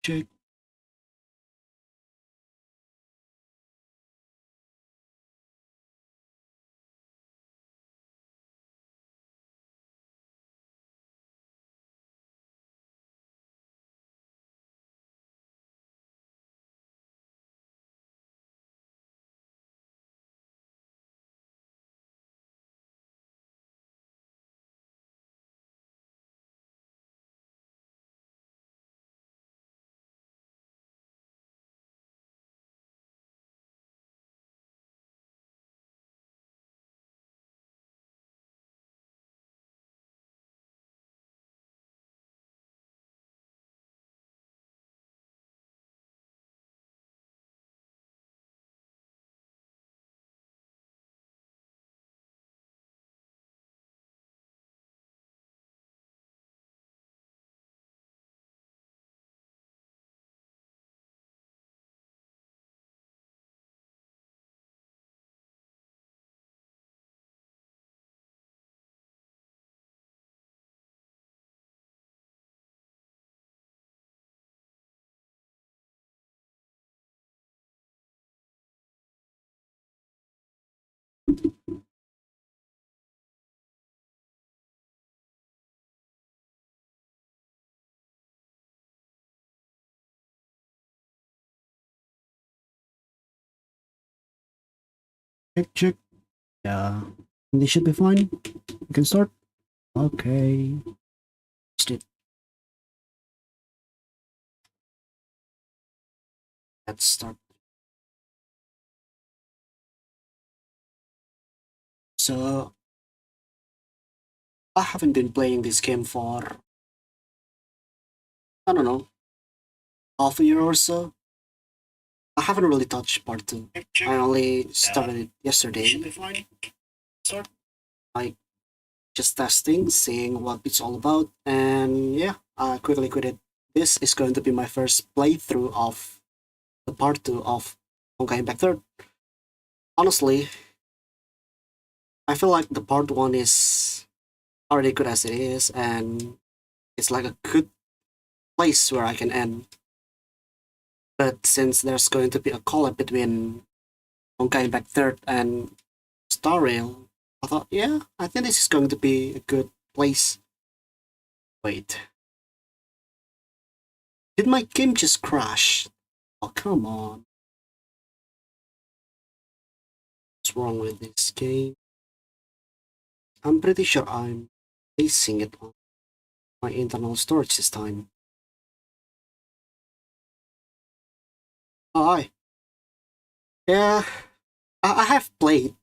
Check. Check, check. Yeah. This should be fine. We can start. Okay. Let's start. So, I haven't been playing this game for, I don't know, half a year or so. I haven't really touched part 2. I only started it yesterday. Should be fine. Start. Like, just testing, seeing what it's all about, and yeah, I quickly quit it. This is going to be my first playthrough of the part 2 of Honkai Impact 3rd. Honestly, I feel like the part 1 is already good as it is, and it's like a good place where I can end. But since there's going to be a collab between Honkai Impact 3rd and Star Rail, I thought, yeah, I think this is going to be a good place. Wait. Did my game just crash? Oh, come on. What's wrong with this game? I'm pretty sure I'm placing it on my internal storage this time. Oh, hi. Yeah, I have played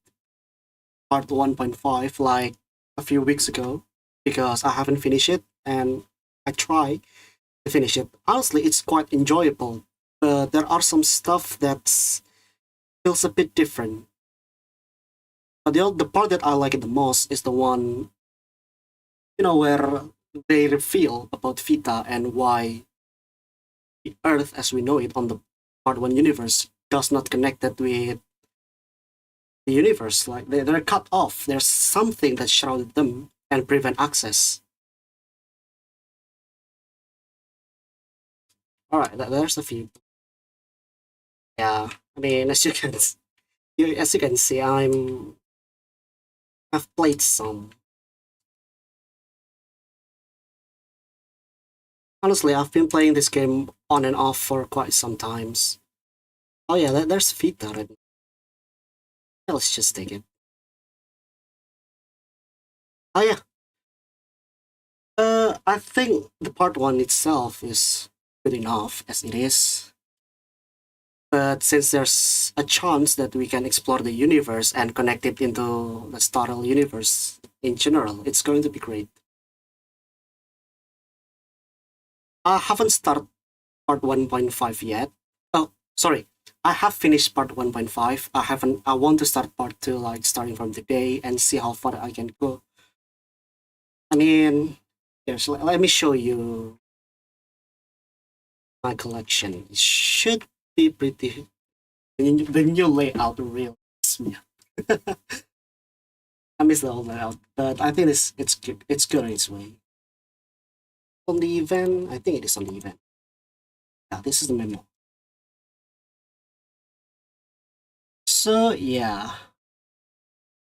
part 1.5 like a few weeks ago because I haven't finished it and I try to finish it. Honestly, it's quite enjoyable, but there are some stuff that feels a bit different. But the part that I like it the most is the one, where they reveal about Vita and why the Earth as we know it on the part 1 universe does not connect it with the universe. Like they're cut off. There's something that shrouded them and prevent access. All right, there's a few. Yeah, I mean, as you can see, I've played some. Honestly, I've been playing this game on and off for quite some times. Oh yeah, there's Vita right now. Yeah, let's just take it. Oh yeah, I think the part 1 itself is good enough as it is. But since there's a chance that we can explore the universe and connect it into the Star Rail universe in general, it's going to be great. I haven't started part 1.5 yet. Oh, sorry. I have finished part 1.5. I want to start part 2, like starting from today and see how far I can go. I mean, yes, let me show you my collection. It should be pretty. The new layout really is me. I miss the old layout, but I think it's good. It's good in its way. On the event, I think it is on the event. Yeah, this is the memo. So yeah.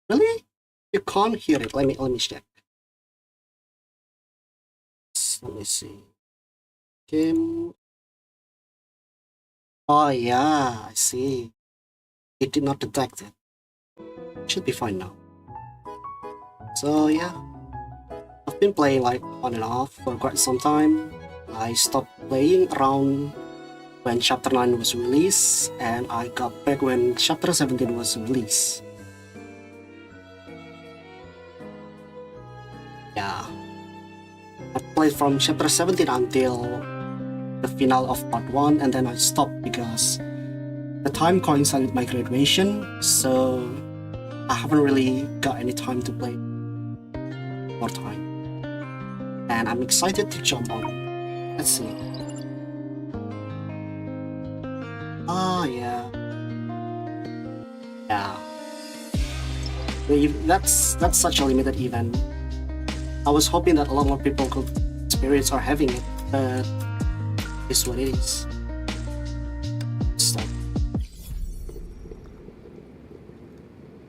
Really? You can't hear it. Let me check. Let me see. Game. Oh yeah, I see. It did not detect it. Should be fine now. So yeah, I've been playing like on and off for quite some time. I stopped playing around when Chapter 9 was released, and I got back when Chapter 17 was released. Yeah, I played from Chapter 17 until the final of Part 1, and then I stopped because the time coincided with my graduation, so I haven't really got any time to play more time. And I'm excited to jump on. Let's see. Ah, yeah. Yeah. That's such a limited event. I was hoping that a lot more people could experience or having it, but it's what it is. So,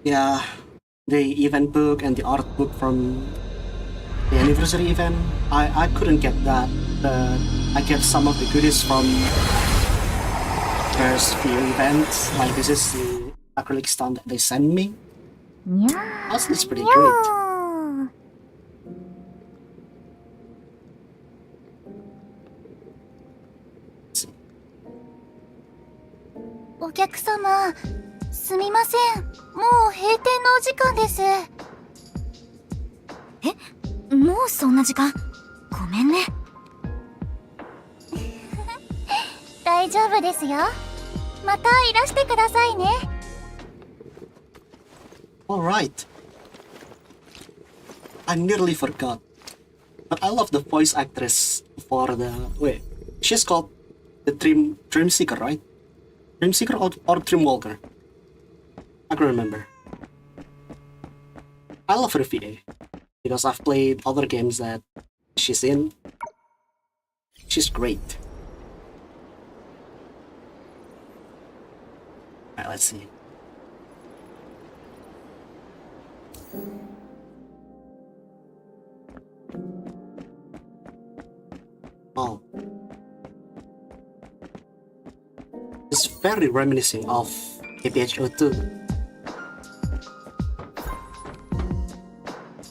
yeah, the event book and the art book from the anniversary event, I couldn't get that, but I get some of the goodies from first few events. Like this is the acrylic stand that they sent me. That's pretty great. お客様、すみません。もう閉店のお時間です。え、もうそんな時間？ごめんね。大丈夫ですよ。またいらしてくださいね。Alright. I nearly forgot. But I love the voice actress for the... Wait, she's called the Dream Seeker, right? Dream Seeker or Dream Walker? I can't remember. I love her VA because I've played other games that she's in. She's great. Alright, let's see. Oh. It's very reminiscent of APHO2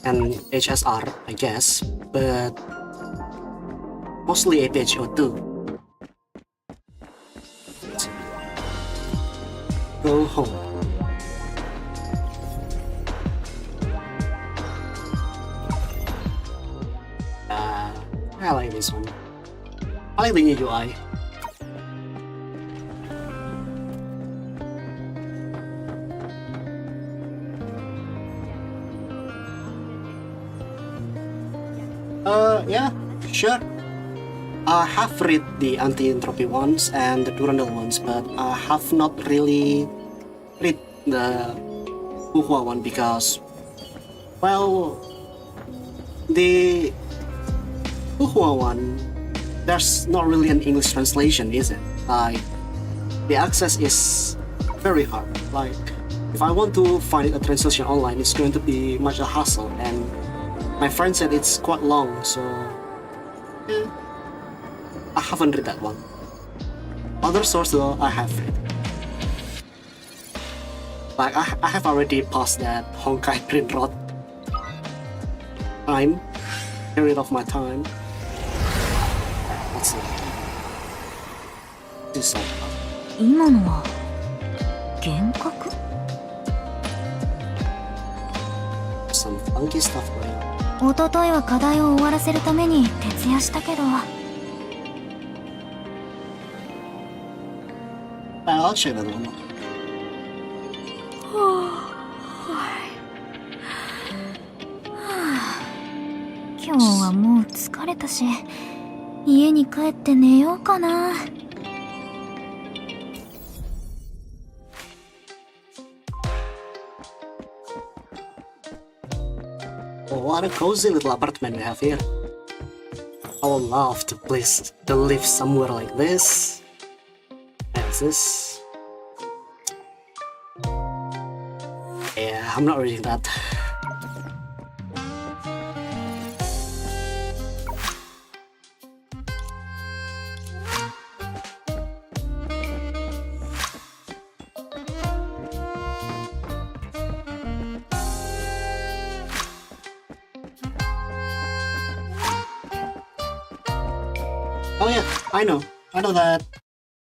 and HSR, I guess, but mostly APHO2. Go home. I like this one. I like the new UI. Yeah, sure. I have read the anti-entropy ones and the Durandal ones, but I have not really read the Uhua one because, well, the Uhua one, there's not really an English translation, is it? Like, the access is very hard. Like, if I want to find a translation online, it's going to be much a hassle, and my friend said it's quite long, so yeah, I haven't read that one. Other source though, I have read. Like, I have already passed that Honkai print rot time, period of my time. Let's see. This is so fun. 今のは幻覚？ Some funky stuff going on. 一昨日は課題を終わらせるために徹夜したけど。I'll check that one. 今日はもう疲れたし、家に帰って寝ようかな。Oh, what a cozy little apartment we have here. I would love to live somewhere like this. As this. Yeah, I'm not reading that. Oh yeah, I know that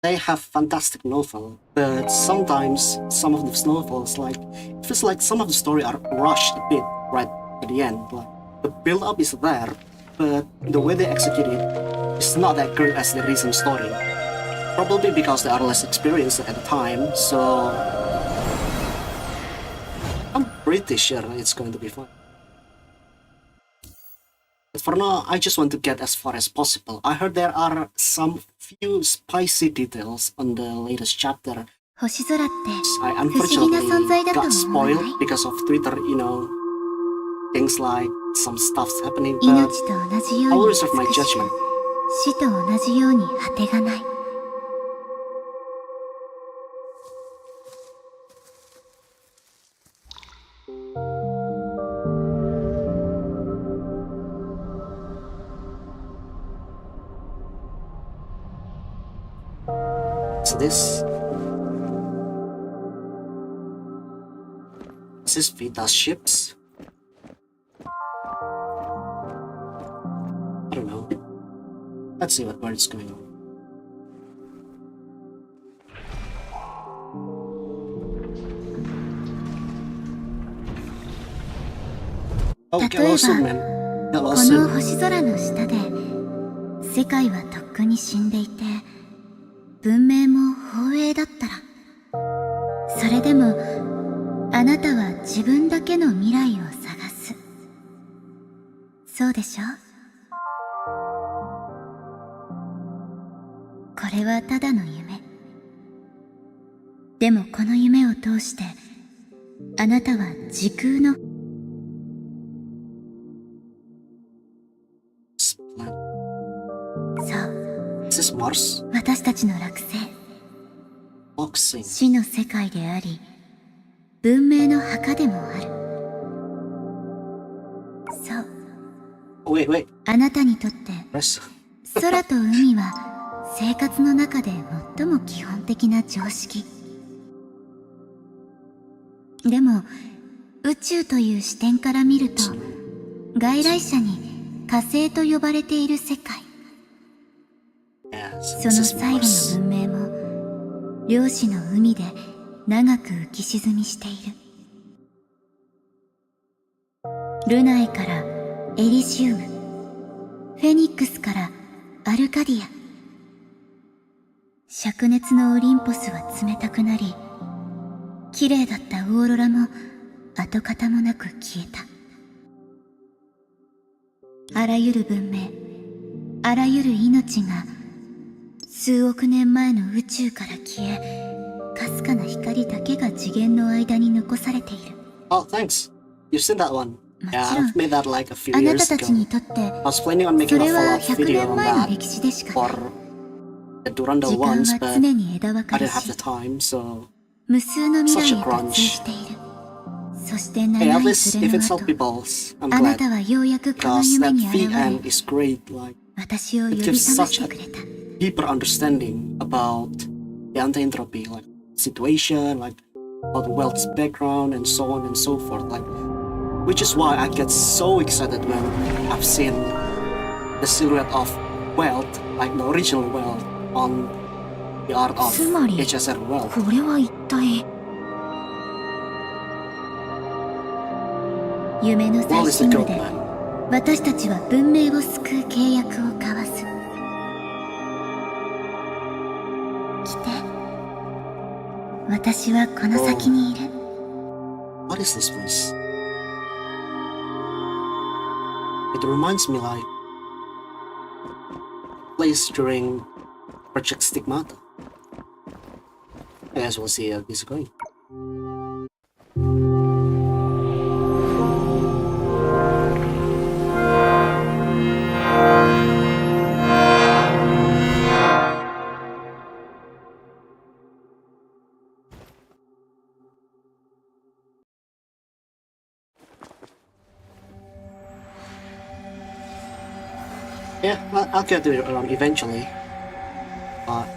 they have fantastic novel, but sometimes some of these novels, like, it feels like some of the story are rushed a bit right at the end. Like, the build-up is there, but the way they execute it is not that great as the recent story. Probably because they are less experienced at the time, so I'm pretty sure it's going to be fun. But for now, I just want to get as far as possible. I heard there are some few spicy details on the latest chapter. 星空って I 不思議な存在だ unfortunately と got 思わない spoiled because of Twitter, things like some stuff's happening, but 命と同じよ I う will に reserve my 美しく judgment. 死と同じように果てがない So this is Vita's ships. I don't know. Let's see where it's going on. Oh, 例 hello, えば Superman. こ Hello, の Superman. 星空の下で世界はとっくに死んでいて文明も放映だったらそれでもあなたは自分だけの未来を探すそうでしょこれはただの夢でもこの夢を通してあなたは時空の そう Is this Mars? 私たちの惑星 Boxing. 死の世界であり文明の墓でもあるそう Oh, wait. あなたにとって Press. 空と海は生活の中で最も基本的な常識でも宇宙という視点から見ると外来者に火星と呼ばれている世界 Yeah, so その this is 最後 Mars. の文明も漁師の海で長く浮き沈みしているルナイからエリシウムフェニックスからアルカディア灼熱のオリンポスは冷たくなり綺麗だったオーロラも跡形もなく消えたあらゆる文明あらゆる命が数億年前の宇宙から消えかすかな光だけが次元の間に残されている Oh, thanks. You've seen that one. も Yeah, ちろん I've made that like a few あな years たたちに ago. とって I was planning on そ making a れは follow-up 100 video 年 on 前の that 歴史でしか for the Durandal 時間 ones, は but 常に枝分か I れ didn't have し the time, so 無数の未来 such へ a と crunch. 通じているそして Hey, 長 at い least ズレ if の it's 後 help people's, I'm あな glad. たはようやくこの Because 夢 that に現 V れ end is great, like 私を呼 it び gives 覚まし such て a くれた deeper understanding about the anti-entropy, like situation, like about the world's background and so on and so forth, like which is why I get so excited when I've seen the silhouette of wealth, like the original wealth on the art of つまり HSR wealth. これは一体夢の Wall 最 is the 深部 goat で man. 私たちは文明を救う契約を交わす来て私はこの先にいる What is this place? It reminds me like place during Project Stigmata. I guess we'll see how this is going. Yeah, I'll get to it eventually. But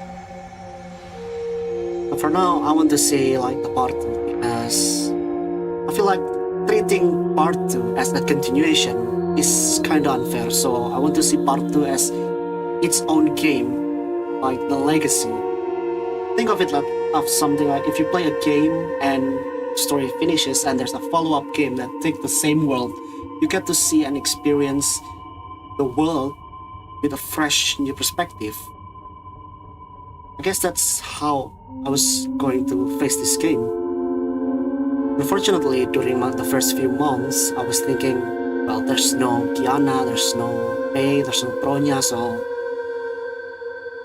for now, I want to say like the part 2 because I feel like treating part 2 as a continuation is kind of unfair. So I want to see part 2 as its own game, like the legacy. Think of it like of something like if you play a game and story finishes and there's a follow-up game that takes the same world, you get to see and experience the world with a fresh new perspective. I guess that's how I was going to face this game. Unfortunately, during the first few months, I was thinking, well, there's no Kiana, there's no May, there's no Bronya, so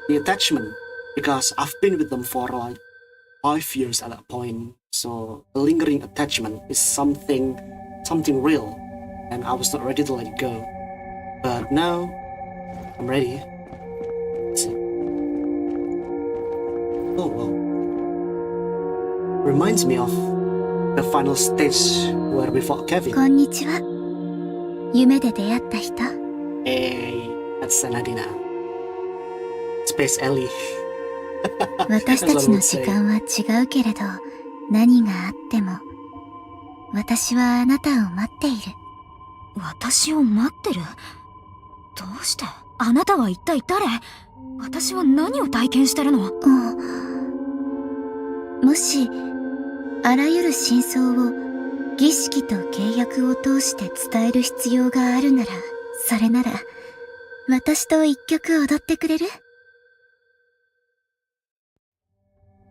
the attachment, because I've been with them for like 5 years at that point, so the lingering attachment is something real, and I was not ready to let it go. But now, I'm ready. Let's see. Oh, wow. Reminds me of the final stage where we fought Kevin. こんにちは。夢で出会った人。 Hey, that's Sanadina. Space Ellie. 私たちの時間は違うけれど、何があっても、私はあなたを待っている。私を待ってる？どうして？あなたは一体誰？私は何を体験してるの？もし、あらゆる真相を儀式と契約を通して伝える必要があるなら、それなら、私と一曲踊ってくれる？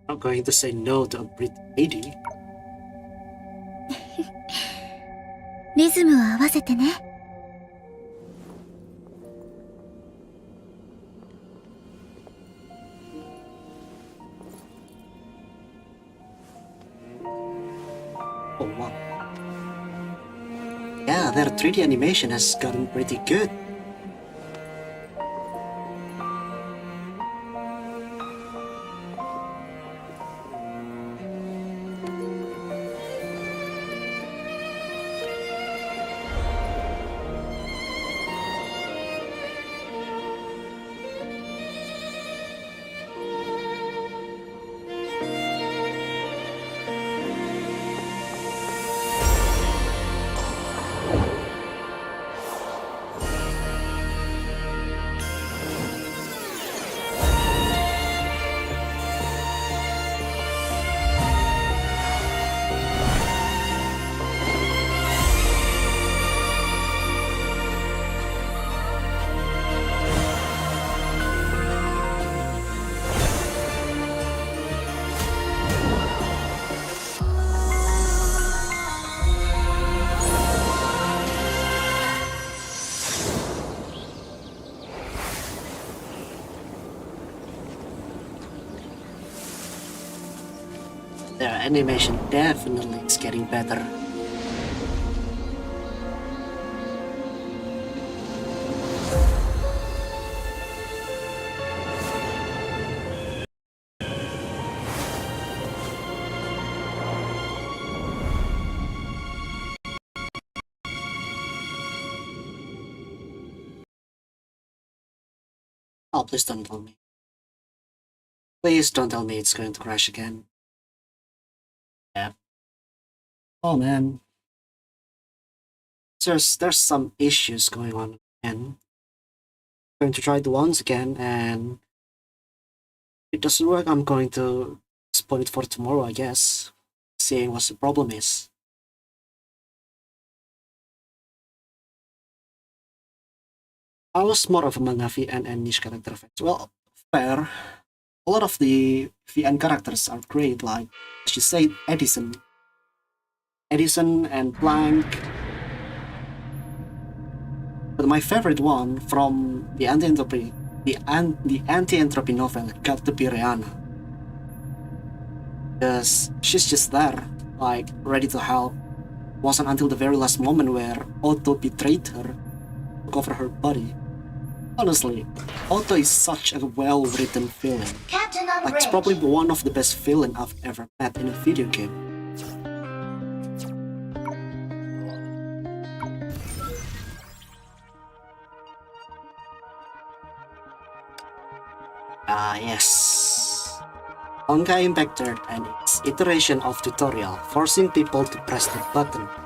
I'm going to say no to a Brit lady. リズムを合わせてね。Oh wow. Yeah, their 3D animation has gotten pretty good. Their animation definitely is getting better. Oh, please don't tell me. Please don't tell me it's going to crash again. Yeah. Oh man. There's some issues going on, and I'm going to try it once again, and if it doesn't work, I'm going to spoil it for tomorrow, I guess, seeing what the problem is. I was more of a manga VN and niche character fan. Well, fair. A lot of the VN characters are great, like, as you said, Edison and Plank. But my favorite one from the anti-entropy novel got to be Rihanna. Because she's just there, like, ready to help. Wasn't until the very last moment where Otto betrayed her, took over her body. Honestly, Otto is such a well-written villain. Like, it's probably one of the best villains I've ever met in a video game. Yes. Honkai Impact and its iteration of tutorial, forcing people to press the button.「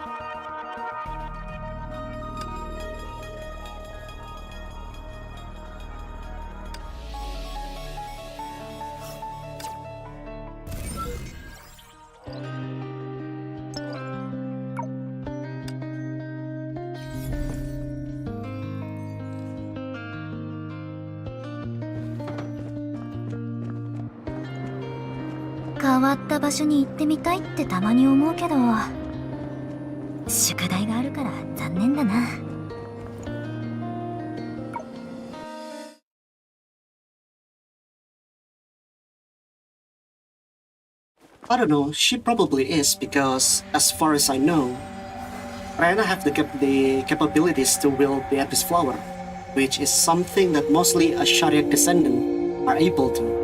変わった場所に行ってみたいってたまに思うけど宿題があるから残念だな」I don't know, she probably is because, as far as I know, Rena have the capabilities to wield the Abyss Flower, which is something that mostly a Shariak descendant are able to.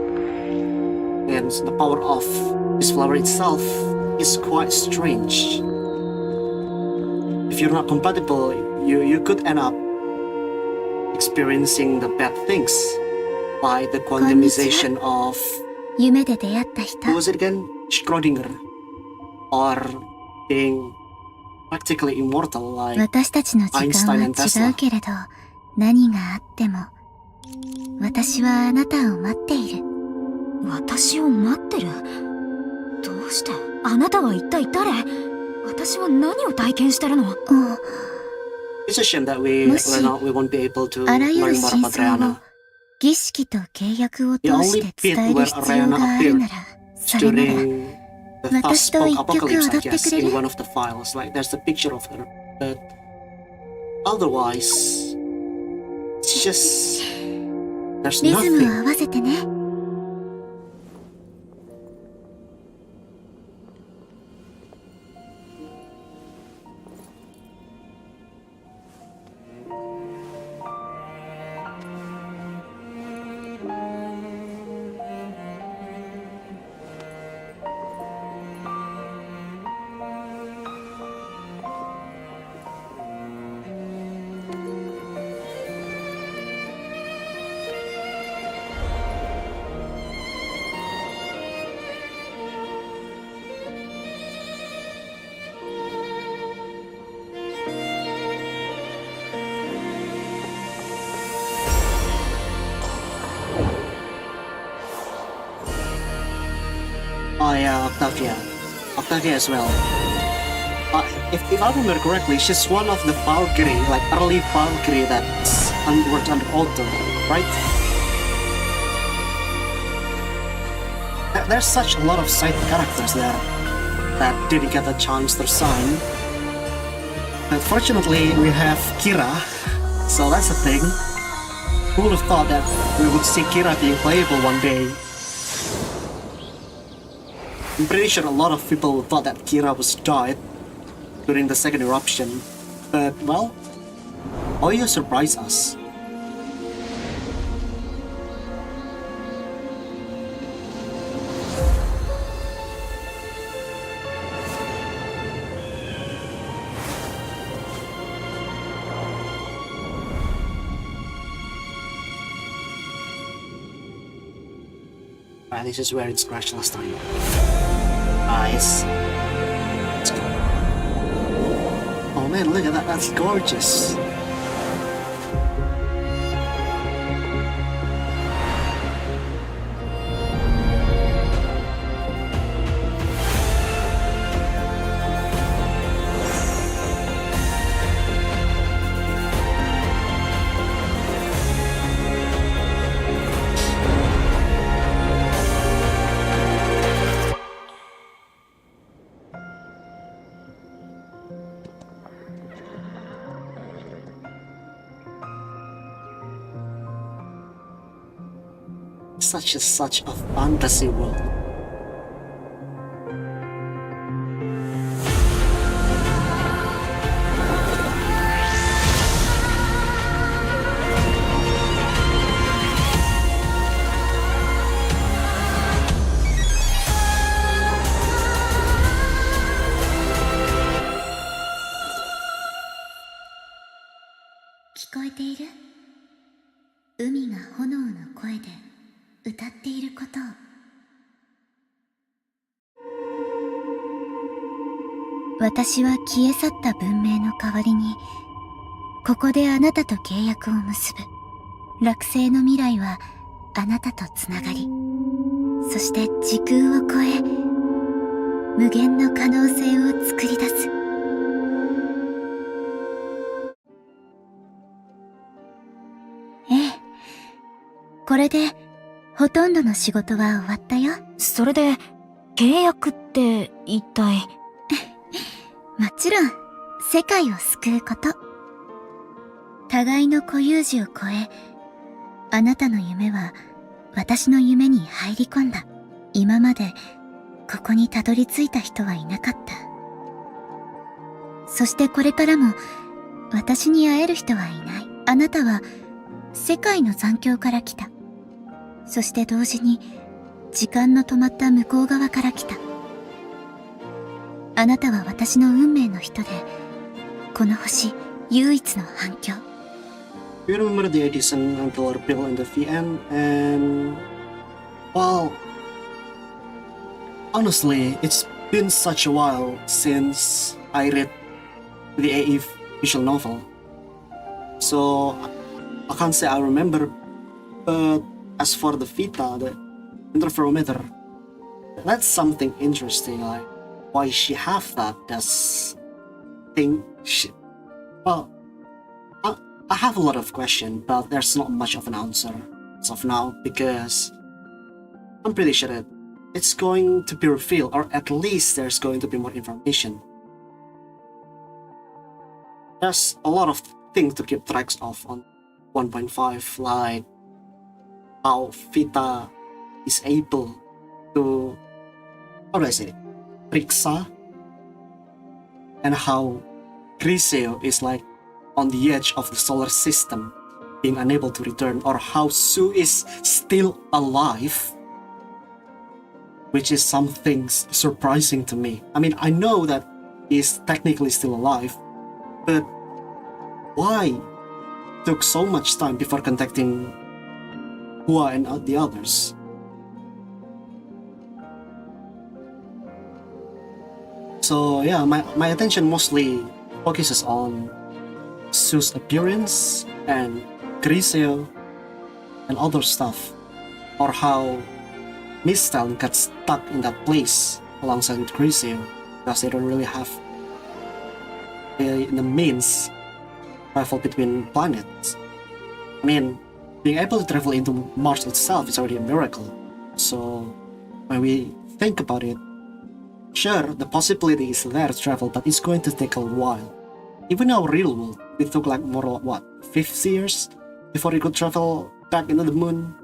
And the power of this flower itself is quite strange. If you're not compatible, you could end up experiencing the bad things, like the quantumization of 夢で出会った人 who was it again? Schrödinger, or being practically immortal like 私たちの時間 Einstein は and 違 Tesla. うけれど何があっても私はあなたを待っている。私を待ってる？どうして？あなたは一体誰？私は何を体験してるの？ It's a shame that we won't be able to あらゆる learn more 真 about 相を Rihanna. 儀式と契約を通 The し only て bit 伝える where 必要があるならそれなら during the first 私と一曲 apocalypse, 踊 I って guess, くれ in る？ one of the files, like there's a picture of her, but otherwise, it's just there's リズムを nothing. 合わせてね。Oh yeah, Octavia. Octavia as well. If I remember correctly, she's one of the Valkyrie, like early Valkyrie that's worked under Otto, right? There's such a lot of side characters there that didn't get a chance to shine. But fortunately, we have Kira, so that's a thing. Who would have thought that we would see Kira being playable one day? I'm pretty sure a lot of people thought that Kira was died during the second eruption, but well, Oyo surprised us. This is where it crashed last time. Nice. Let's go. Oh man, look at that, that's gorgeous. Such a fantasy world. 歌っていることを。私は消え去った文明の代わりに、ここであなたと契約を結ぶ。落星の未来はあなたとつながり、そして時空を超え、無限の可能性を作り出す。ええ。これで、ほとんどの仕事は終わったよ。それで、契約って一体。もちろん、世界を救うこと。互いの固有児を超え、あなたの夢は私の夢に入り込んだ。今までここにたどり着いた人はいなかった。そしてこれからも私に会える人はいない。あなたは世界の残響から来た。そして同時に時間の止まった向こう側から来た。あなたは私の運命の人で、この星唯一の反響。You remember the edition until reveal in the VN, and well, honestly, it's been such a while since I read the AE visual novel, so I can't say I remember. But as for the Vita, the interferometer, that's something interesting. Like why she have that? That's thing. Well, I have a lot of questions, but there's not much of an answer as of now because I'm pretty sure that it's going to be revealed, or at least there's going to be more information. There's a lot of things to keep track of on 1.5, like how Vita is able to, how do I say it, Rixa, and how Griseo is like on the edge of the solar system, being unable to return, or how Su is still alive, which is something surprising to me. I mean, I know that he's technically still alive, but why took so much time before contacting Hua and the others? So yeah, my attention mostly focuses on Su's appearance and Griseo and other stuff, or how Mistel got stuck in that place alongside with Griseo because they don't really have the means to travel between planets. I mean, being able to travel into Mars itself is already a miracle. So when we think about it, sure, the possibility is there to travel, but it's going to take a while. Even our real world, it took like more, what, 50 years before you could travel back into the moon?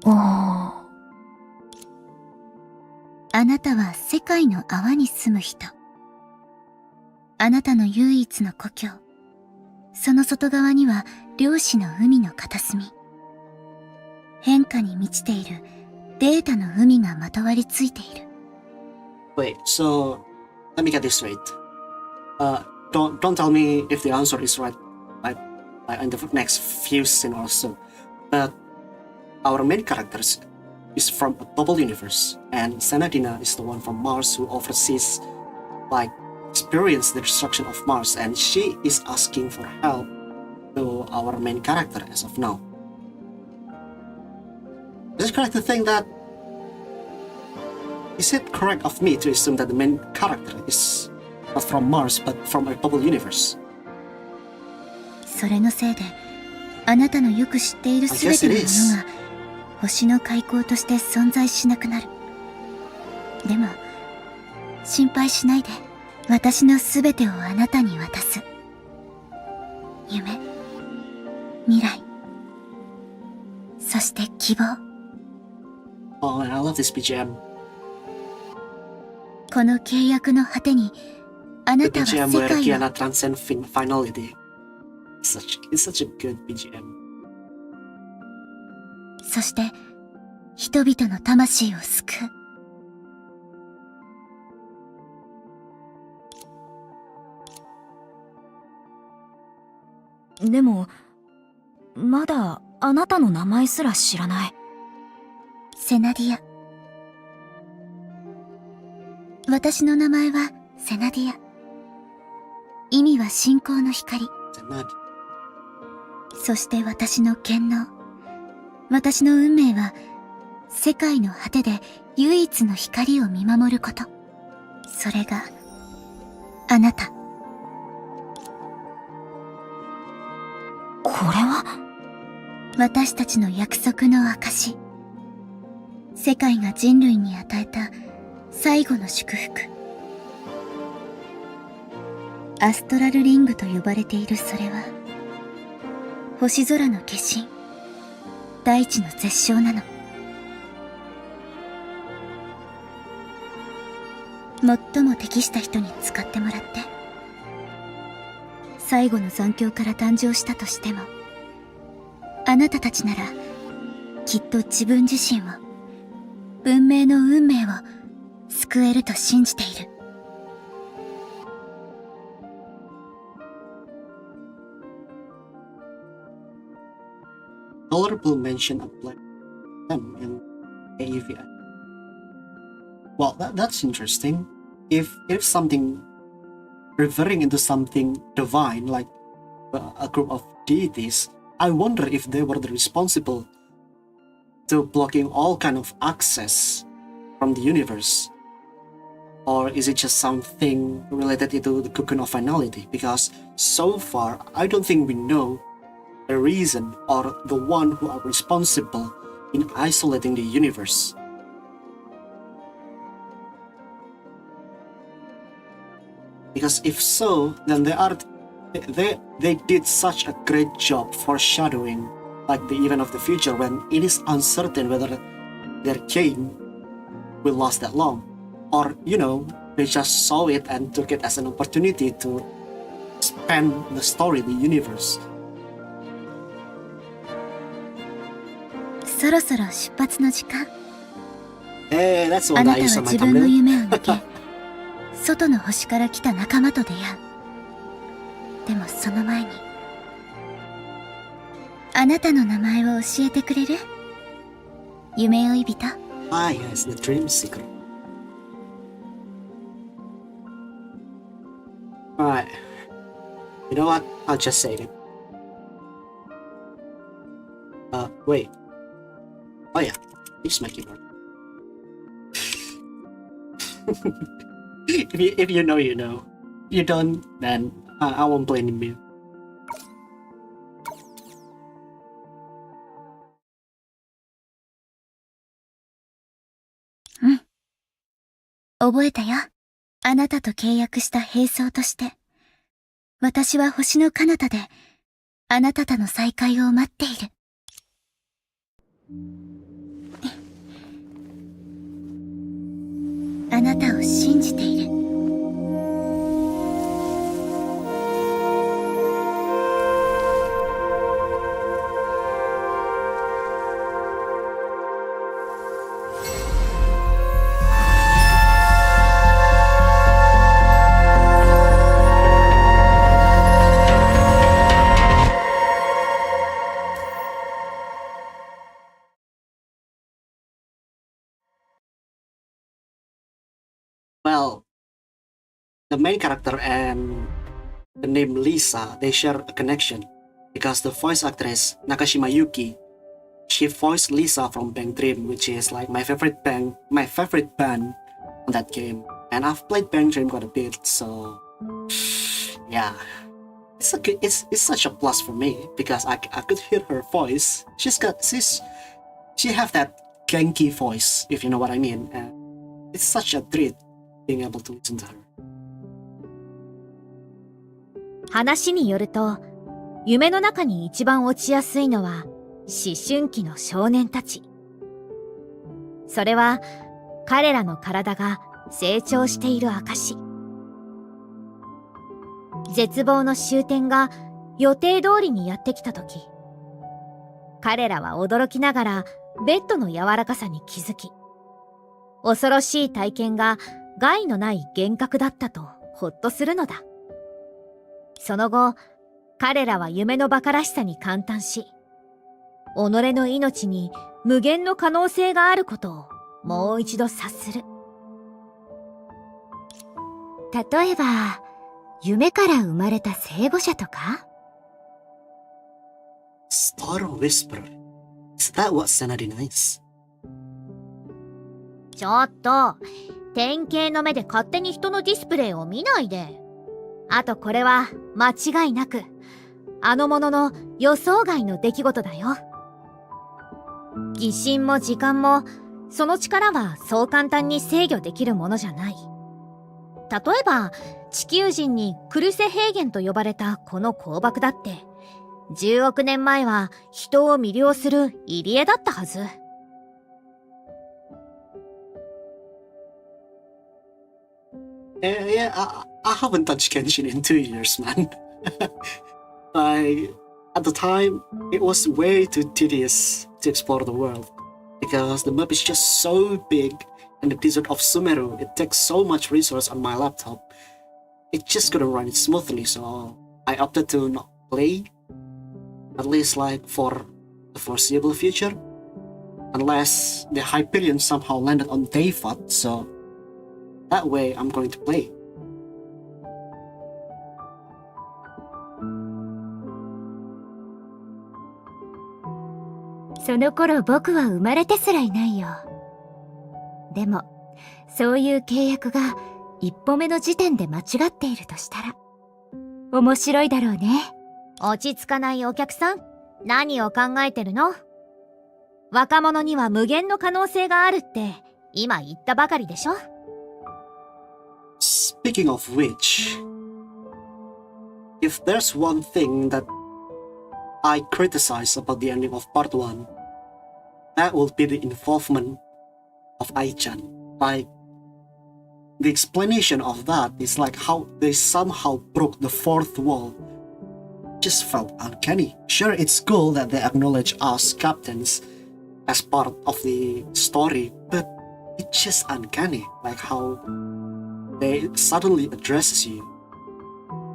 Oh. あなたは世界の泡に住む人。あなたの唯一の故郷。その外側には量子の海の片隅。変化に満ちているデータの海がまとわりついている。Wait, so let me get this straight. Don't tell me if the answer is right, like in the next few scenes or so. But our main character is from a bubble universe, and Senadina is the one from Mars who oversees, like, experience the destruction of Mars, and she is asking for help to our main character as of now. Is it correct to think that? Is it correct of me to assume that the main character is not from Mars but from a bubble universe? それのせいで、あなたのよく知っているすべてのものが星の開口として存在しなくなる。でも、心配しないで。私のすべてをあなたに渡す。夢、未来、そして希望。Oh, I love this BGM. この契約の果てに、あな The たは BGM 世 where 界 Kiana を transcend finality. It's such a good BGM. そして人々の魂を救う。でも、まだあなたの名前すら知らない。セナディア。私の名前はセナディア。意味は信仰の光。そして私の権能。私の運命は、世界の果てで唯一の光を見守ること。それが、あなた。これは？私たちの約束の証。世界が人類に与えた最後の祝福。アストラルリングと呼ばれているそれは、星空の化身、大地の絶唱なの。最も適した人に使ってもらって。最後の残響から誕生したとしても、あなたたちなら、きっと自分自身を、文明の運命を救えると信じている。Honorable mention of black them in AEVI. Well, that's interesting. If something referring into something divine, like a group of deities, I wonder if they were the responsible to blocking all kind of access from the universe. Or is it just something related to the cocoon of finality? Because so far, I don't think we know the reason or the one who are responsible in isolating the universe. Because if so, then they did such a great job foreshadowing like the event of the future when it is uncertain whether their chain will last that long. Or, they just saw it and took it as an opportunity to expand the story, the universe. そろそろ出発の時間。Hey, that's あ what な I た use は on my 自分の thumbnail. 夢を抜け、外の星から来た仲間と出会う。でもその前に、あなたの名前を教えてくれる？夢追い人。Ah, yes, the dream seeker. Alright. You know what? I'll just say it. Wait. Oh yeah, here's my keyboard. if you know, you know. If you don't, then I won't blame you. 覚えたよ。あなたと契約した兵装として。私は星の彼方で、あなたとの再会を待っている。あなたを信じている。Well, the main character and the name Lisa, they share a connection because the voice actress Nakashima Yuki, she voiced Lisa from Bang Dream, which is like my favorite band on that game. And I've played Bang Dream quite a bit, so yeah, it's such a plus for me because I could hear her voice. She have that ganky voice, if you know what I mean. And it's such a treat being able to listen to her. 話によると、夢の中に一番落ちやすいのは思春期の少年たち。それは彼らの体が成長している証。絶望の終点が予定通りにやってきたとき、彼らは驚きながらベッドの柔らかさに気づき、恐ろしい体験が害のない幻覚だったとほっとするのだ。その後、彼らは夢の馬鹿らしさに感嘆し、己の命に無限の可能性があることをもう一度察する。例えば、夢から生まれた聖母者とか？ Star Whisperer. Is that what Senadi means? ちょっと、典型の目で勝手に人のディスプレイを見ないで。あとこれは間違いなく、あの者の予想外の出来事だよ。疑心も時間も、その力はそう簡単に制御できるものじゃない。例えば、地球人にクルセ平原と呼ばれたこの鉱漠だって、10億年前は人を魅了する入り江だったはず。Yeah, I haven't touched Genshin in 2 years, man. At the time, it was way too tedious to explore the world because the map is just so big and the desert of Sumeru, it takes so much resource on my laptop. It just couldn't run it smoothly, so I opted to not play, at least like for the foreseeable future, unless the Hyperion somehow landed on Dayfot, so that way I'm going to play. その頃僕は生まれてすらいないよ。でも、そういう契約が一歩目の時点で間違っているとしたら、面白いだろうね。落ち着かないお客さん、何を考えてるの？若者には無限の可能性があるって今言ったばかりでしょ？ Speaking of which, if there's one thing that I criticize about the ending of part 1, that will be the involvement of Ai-chan. Like, the explanation of that is like how they somehow broke the fourth wall. Just felt uncanny. Sure, it's cool that they acknowledge us captains as part of the story, but it's just uncanny. Like how they suddenly addresses you.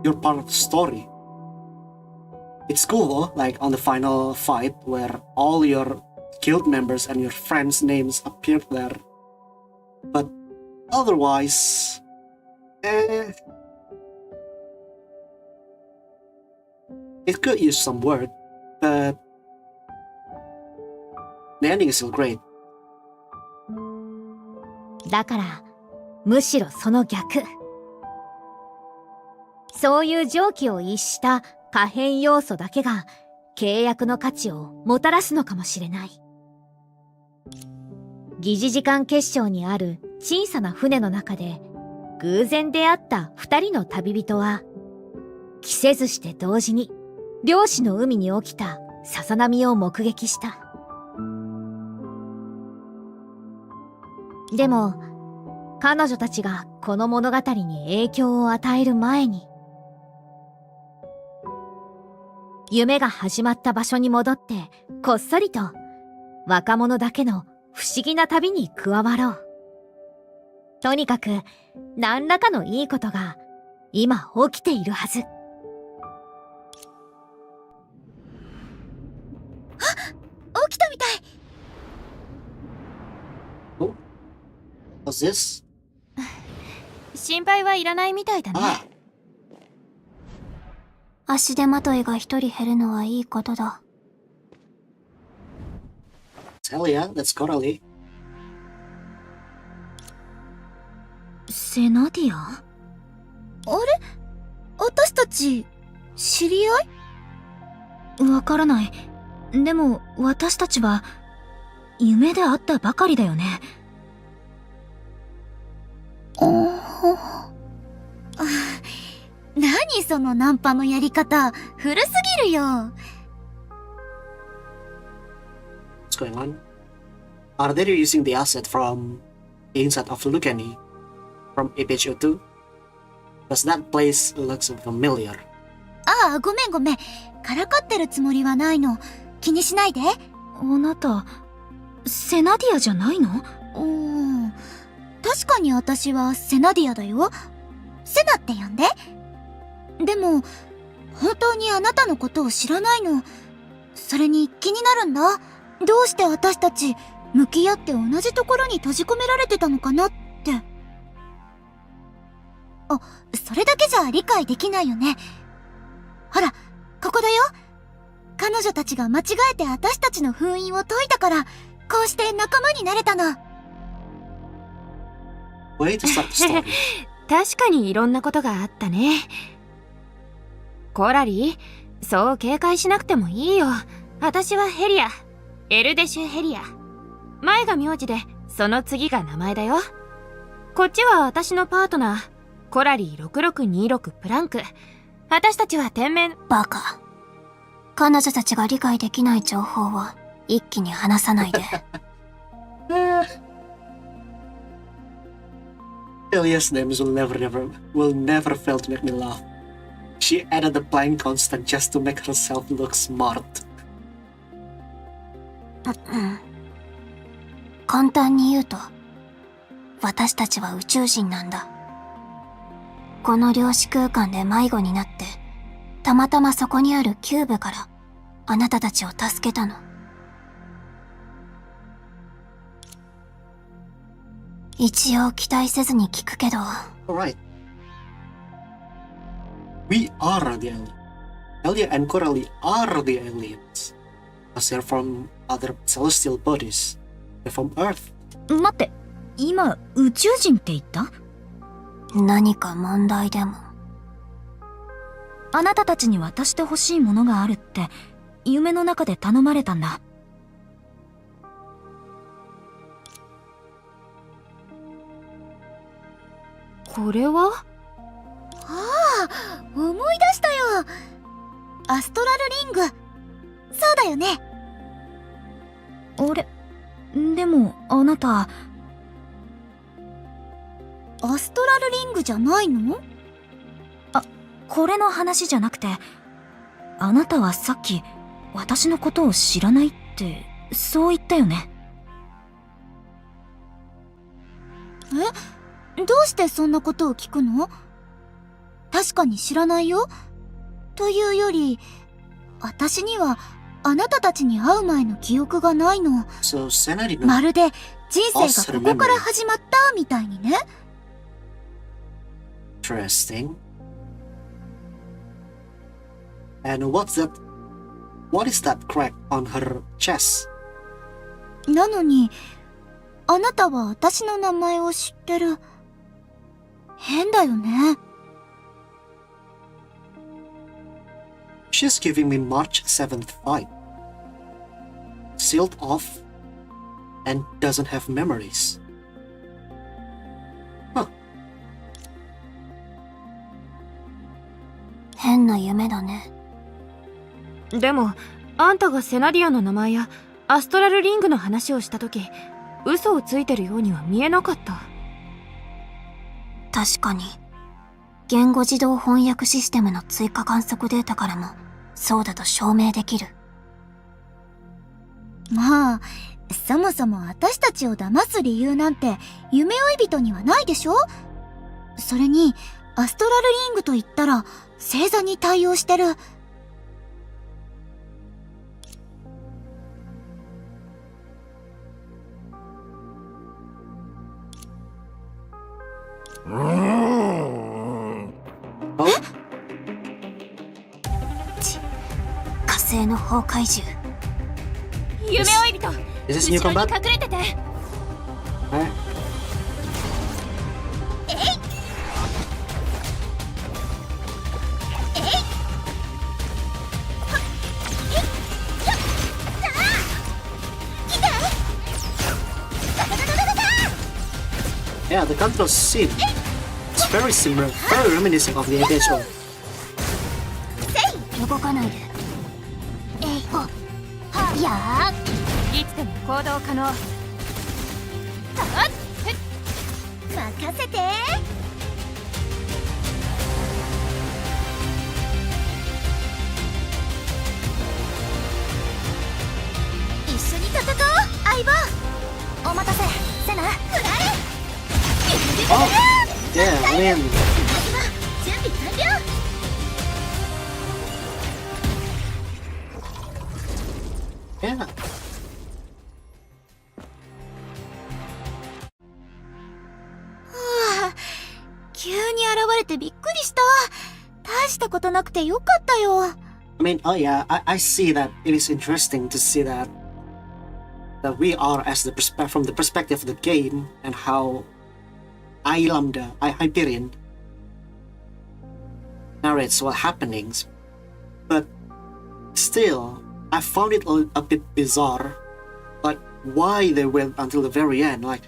You're part of the story. It's cool though, like on the final fight where all your guild members and your friends' names appeared there. But otherwise, it could use some work, but the ending is still great. だから、むしろその逆。そういう常軌を逸した可変要素だけが契約の価値をもたらすのかもしれない。疑似時間結晶にある小さな船の中で偶然出会った二人の旅人は、着せずして同時に漁師の海に起きたささ波を目撃した。でも、彼女たちがこの物語に影響を与える前に、夢が始まった場所に戻ってこっそりと若者だけの不思議な旅に加わろう。とにかく何らかのいいことが今起きているはず。あ、起きたみたい。Oh, what's this? 心配はいらないみたいだね。Ah, 足手まといが一人減るのはいいことだ。hell yeah, that's Coralie. セナディア？あれ？私たち、知り合い？わからない。でも、私たちは、夢で会ったばかりだよね。何そのナンパのやり方、古すぎるよ。What's going on? Are they using the asset from the inside of Lucani from APHO2? Because that place looks familiar. ああ、ごめんごめん。からかってるつもりはないの。気にしないで。あなた、セナディアじゃないの？確かに私はセナディアだよ。セナって呼んで。でも、本当にあなたのことを知らないの。それに気になるんだ。どうして私たち向き合って同じところに閉じ込められてたのかなって。それだけじゃ理解できないよね。ほら、ここだよ。彼女たちが間違えて私たちの封印を解いたから、こうして仲間になれたの。Way to start the story. 確かにいろんなことがあったね。コラリー、そう警戒しなくてもいいよ。私はヘリア。エルデシュヘリア。前が名字で、その次が名前だよ。こっちは私のパートナー、コラリー6626プランク。私たちは天面。バカ。彼女たちが理解できない情報を一気に話さないで。Elia's names will never fail to make me laugh. She added a blind constant just to make herself look smart. 簡単に言うと、私たちは宇宙人なんだ。この量子空間で迷子になって、たまたまそこにあるキューブからあなたたちを助けたの。一応期待せずに聞くけど。Alright. We are the aliens. Elia and Coralie are the aliens. Because they're from other celestial bodies. They're from Earth. 待って、今宇宙人って言った？何か問題でも。あなたたちに渡してほしいものがあるって夢の中で頼まれたんだ。これは？ああ、思い出したよ。アストラルリング。そうだよね。あれ、でもあなた、アストラルリングじゃないの？これの話じゃなくて、あなたはさっき私のことを知らないってそう言ったよね。どうしてそんなことを聞くの？確かに知らないよ。というより、私にはあなたたちに会う前の記憶がないの。So Senna did ま not るで人生がここから始まったみたいにね。interesting. And what's that? What is that crack on her chest? なのに、あなたは私の名前を知ってる。変だよね。She's giving me March 7th vibe. Sealed off and doesn't have memories. Huh. 変な夢だね。でも、あんたがセナディアの名前やアストラルリングの話をしたとき、嘘をついてるようには見えなかった。確かに、言語自動翻訳システムの追加観測データからもそうだと証明できる。まあ、そもそも私たちを騙す理由なんて夢追い人にはないでしょ？それに、アストラルリングと言ったら星座に対応してる。Oh? 火星の崩壊獣。夢追い人、 Is this new 後ろ combat? に隠れてて。Alright. Yeah, the control scene. It's very similar, very reminiscent of the HSR. 動かないで。やー、いつでも行動可能。任せて。一緒に戦おう、相棒。お待たせ、セナ。フライ。Oh, yeah, I mean, 準備完了。Yeah. 急に現れてびっくりした。大したことなくてよかったよ。I mean, oh yeah, I see that it is interesting to see that we are as from the perspective of the game and how Hyperion narrates what happenings, but still, I found it a bit bizarre, like why they went until the very end, like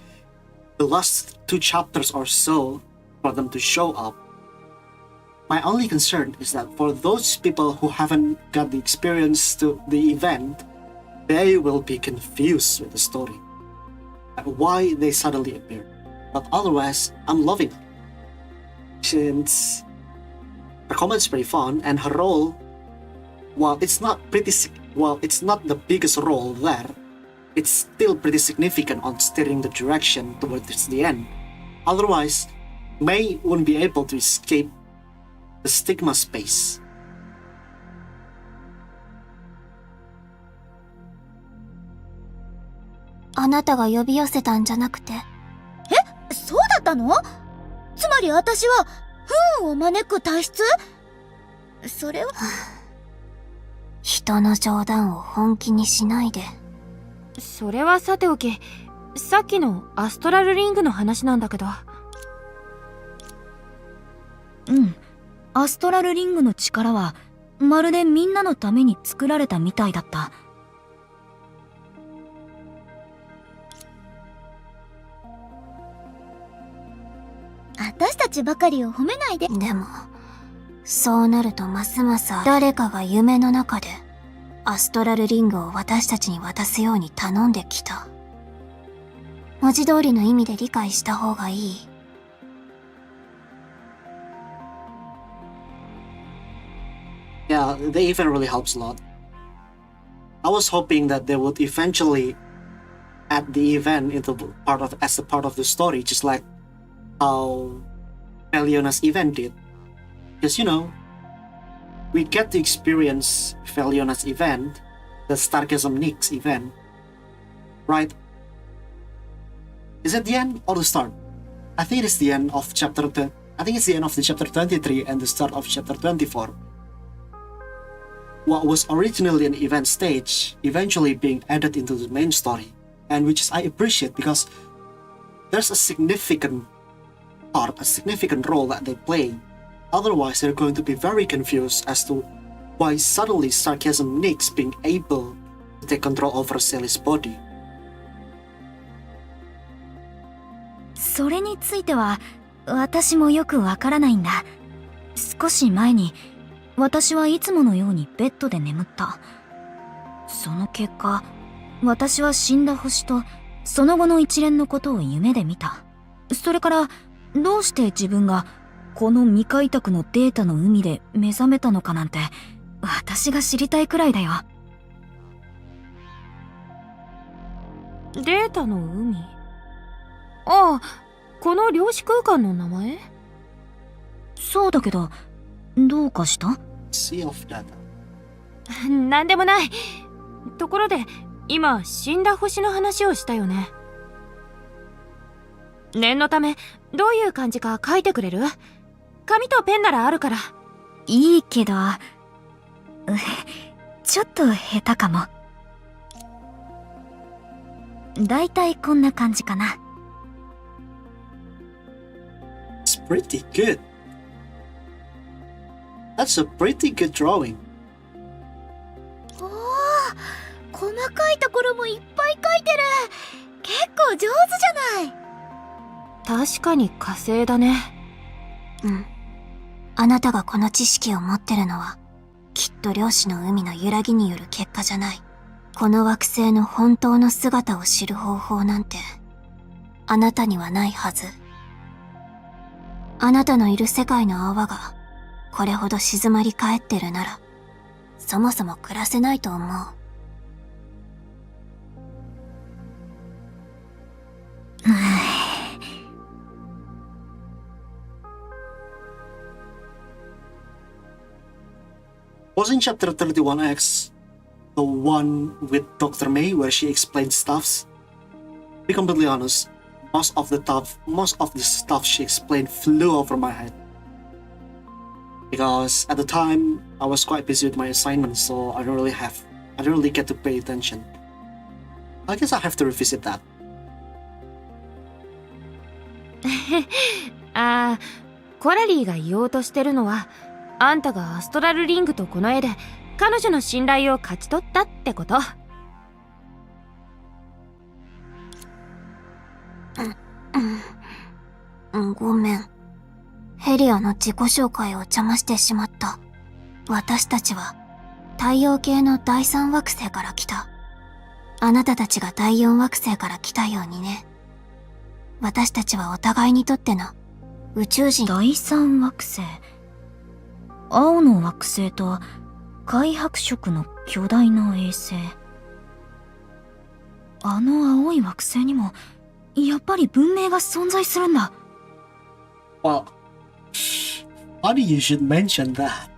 the last 2 chapters or so for them to show up. My only concern is that for those people who haven't got the experience to the event, they will be confused with the story, like why they suddenly appeared. But otherwise, I'm loving it. Since her comment's pretty fun, and her role, while it's not the biggest role there, it's still pretty significant on steering the direction towards the end. Otherwise, May wouldn't be able to escape the stigma space. あなたが呼び寄せたんじゃなくて。え、そうだったの？つまり私は不運を招く体質？それは人の冗談を本気にしないで。それはさておき、さっきのアストラルリングの話なんだけど。アストラルリングの力はまるでみんなのために作られたみたいだった。私たちばかりを褒めないで。でも、そうなるとますます誰かが夢の中でアストラルリングを私たちに渡すように頼んできた。文字通りの意味で理解した方がいい。Yeah, the event really helps a lot. I was hoping that they would eventually add the event into as a part of the story, just like how Feliona's event did. Because we get to experience Feliona's event, the Starkism Nyx event, right? Is it the end or the start? I think it's the end of chapter 10. I think it's the end of the chapter 23 and the start of chapter 24. What was originally an event stage eventually being added into the main story, and which I appreciate because there's a significant part, a significant role that they play. Otherwise, they're going to be very confused as to why suddenly Sarcasm Nyx being able to take control over Sally's body. それについては私もよくわからないんだ。少し前に私はいつものようにベッドで眠った。その結果、私は死んだ星とその後の一連のことを夢で見た。それからどうして自分がこの未開拓のデータの海で目覚めたのかなんて私が知りたいくらいだよ。データの海？ああ、この量子空間の名前？そうだけど、どうかした？ Sea of Data. なんでもない。ところで、今死んだ星の話をしたよね。念のためどういう感じか書いてくれる？紙とペンならあるから。いいけど、ちょっと下手かも。だいたいこんな感じかな。It's pretty good. That's a pretty good drawing. おー、細かいところもいっぱい書いてる。結構上手じゃない。確かに火星だね。うん。あなたがこの知識を持ってるのは、きっと量子の海の揺らぎによる結果じゃない。この惑星の本当の姿を知る方法なんて、あなたにはないはず。あなたのいる世界の泡が、これほど静まり返ってるなら、そもそも暮らせないと思う。Wasn't chapter 31X the one with Dr. May where she explains stuffs. To be completely honest, most of the stuff she explained flew over my head. Because at the time I was quite busy with my assignments, so I don't really get to pay attention. I guess I have to revisit that. ああ、コラリーが言おうとしてるのは、あんたがアストラルリングとこの絵で彼女の信頼を勝ち取ったってこと。ごめん。ヘリアの自己紹介を邪魔してしまった。私たちは太陽系の第3惑星から来た。あなたたちが第4惑星から来たようにね。私たちはお互いにとっての宇宙人。第3惑星。青の惑星と灰白色の巨大な衛星。あの青い惑星にもやっぱり文明が存在するんだ。Well, funny you should mention that.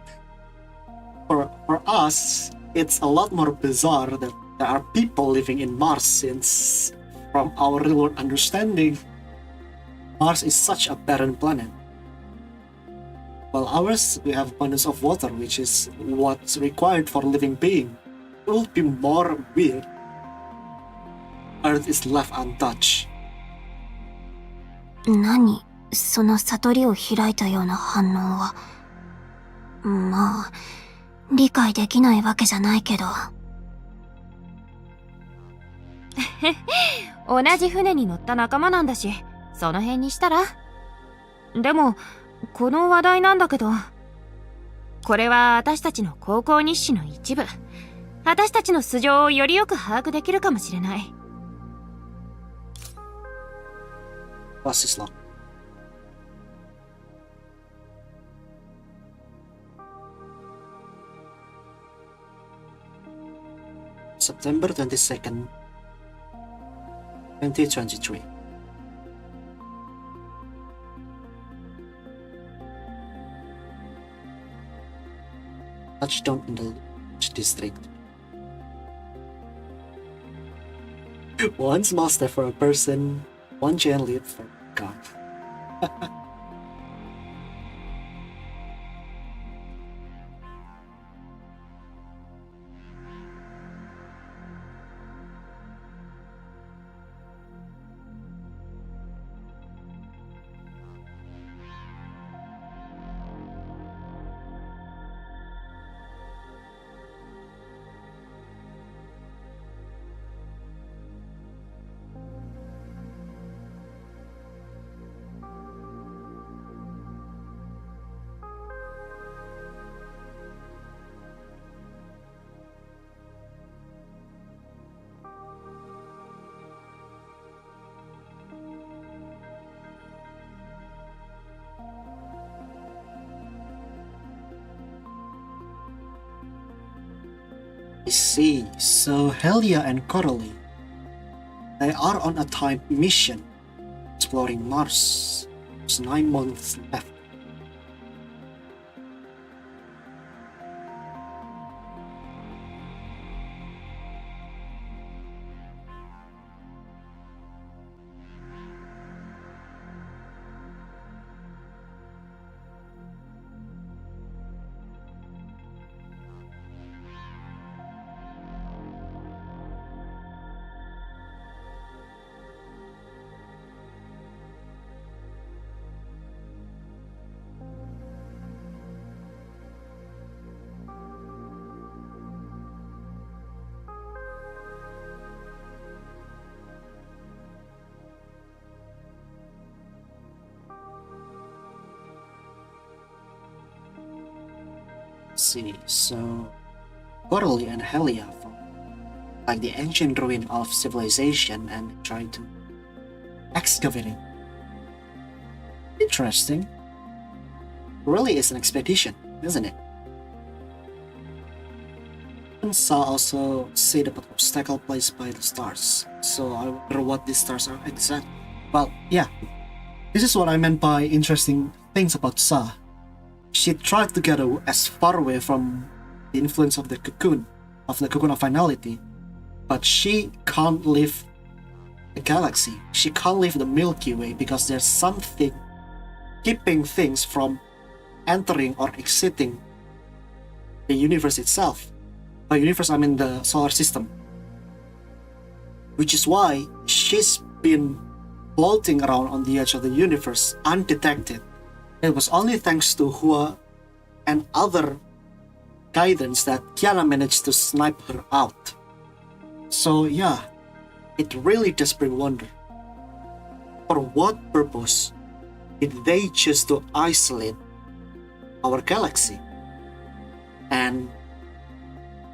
For us, it's a lot more bizarre that there are people living in Mars since, from our real-world understanding, Mars is such a barren planet. While ours, we have abundance of water, which is what's required for a living being. It would be more weird. Earth is left untouched. 何その悟りを開いたような反応は。まあ、理解できないわけじゃないけど。同じ船に乗った仲間なんだし、その辺にしたら。でも、この話題なんだけど、これは私たちの高校日誌の一部。私たちの素性をよりよく把握できるかもしれない。What's this log? September 22nd, 2023. Touchdown in the Lodge District. One small step for a person, one giant leap for God. I see. So Helia and Coralie, they are on a time mission exploring Mars. There's 9 months left. See, so Coralie and Helia found like the ancient ruin of civilization and tried to excavate it. Interesting. Really is an expedition, isn't it? And Sa also said about obstacle placed by the stars, so I wonder what these stars are exactly. Well, yeah, this is what I meant by interesting things about Sa. She tried to get as far away from the influence of the cocoon, of the cocoon of finality, but she can't leave the galaxy. She can't leave the Milky Way because there's something keeping things from entering or exiting the universe itself. By universe, I mean the solar system. Which is why she's been floating around on the edge of the universe undetected. It was only thanks to Hua and other guidance that Kiana managed to snipe her out. So yeah, it really does bring wonder. For what purpose did they choose to isolate our galaxy? And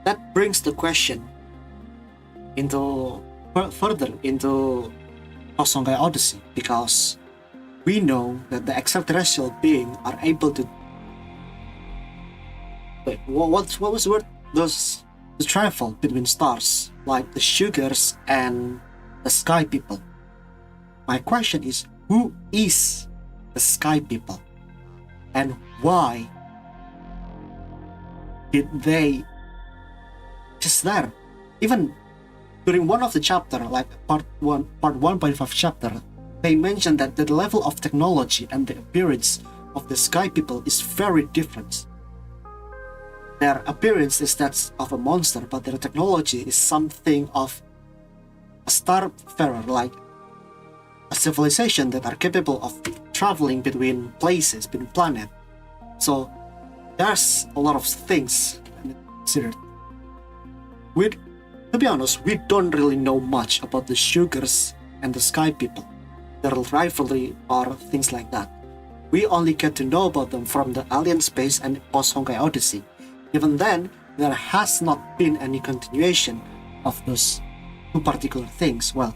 that brings the question into further into Honkai Odyssey, because we know that the extraterrestrial beings are able to what was the word? Those to travel between stars, like the sugars and the sky people. My question is, who is the sky people? And why did they just there? Even during one of the chapter, like part 1.5 chapter, they mentioned that the level of technology and the appearance of the sky people is very different. Their appearance is that of a monster, but their technology is something of a starfarer, like a civilization that are capable of traveling between places, between planets. So there's a lot of things considered. To be honest, we don't really know much about the sugars and the sky people, their rivalry or things like that. We only get to know about them from the Alien Space and post Honkai Odyssey. Even then, there has not been any continuation of those two particular things. Well,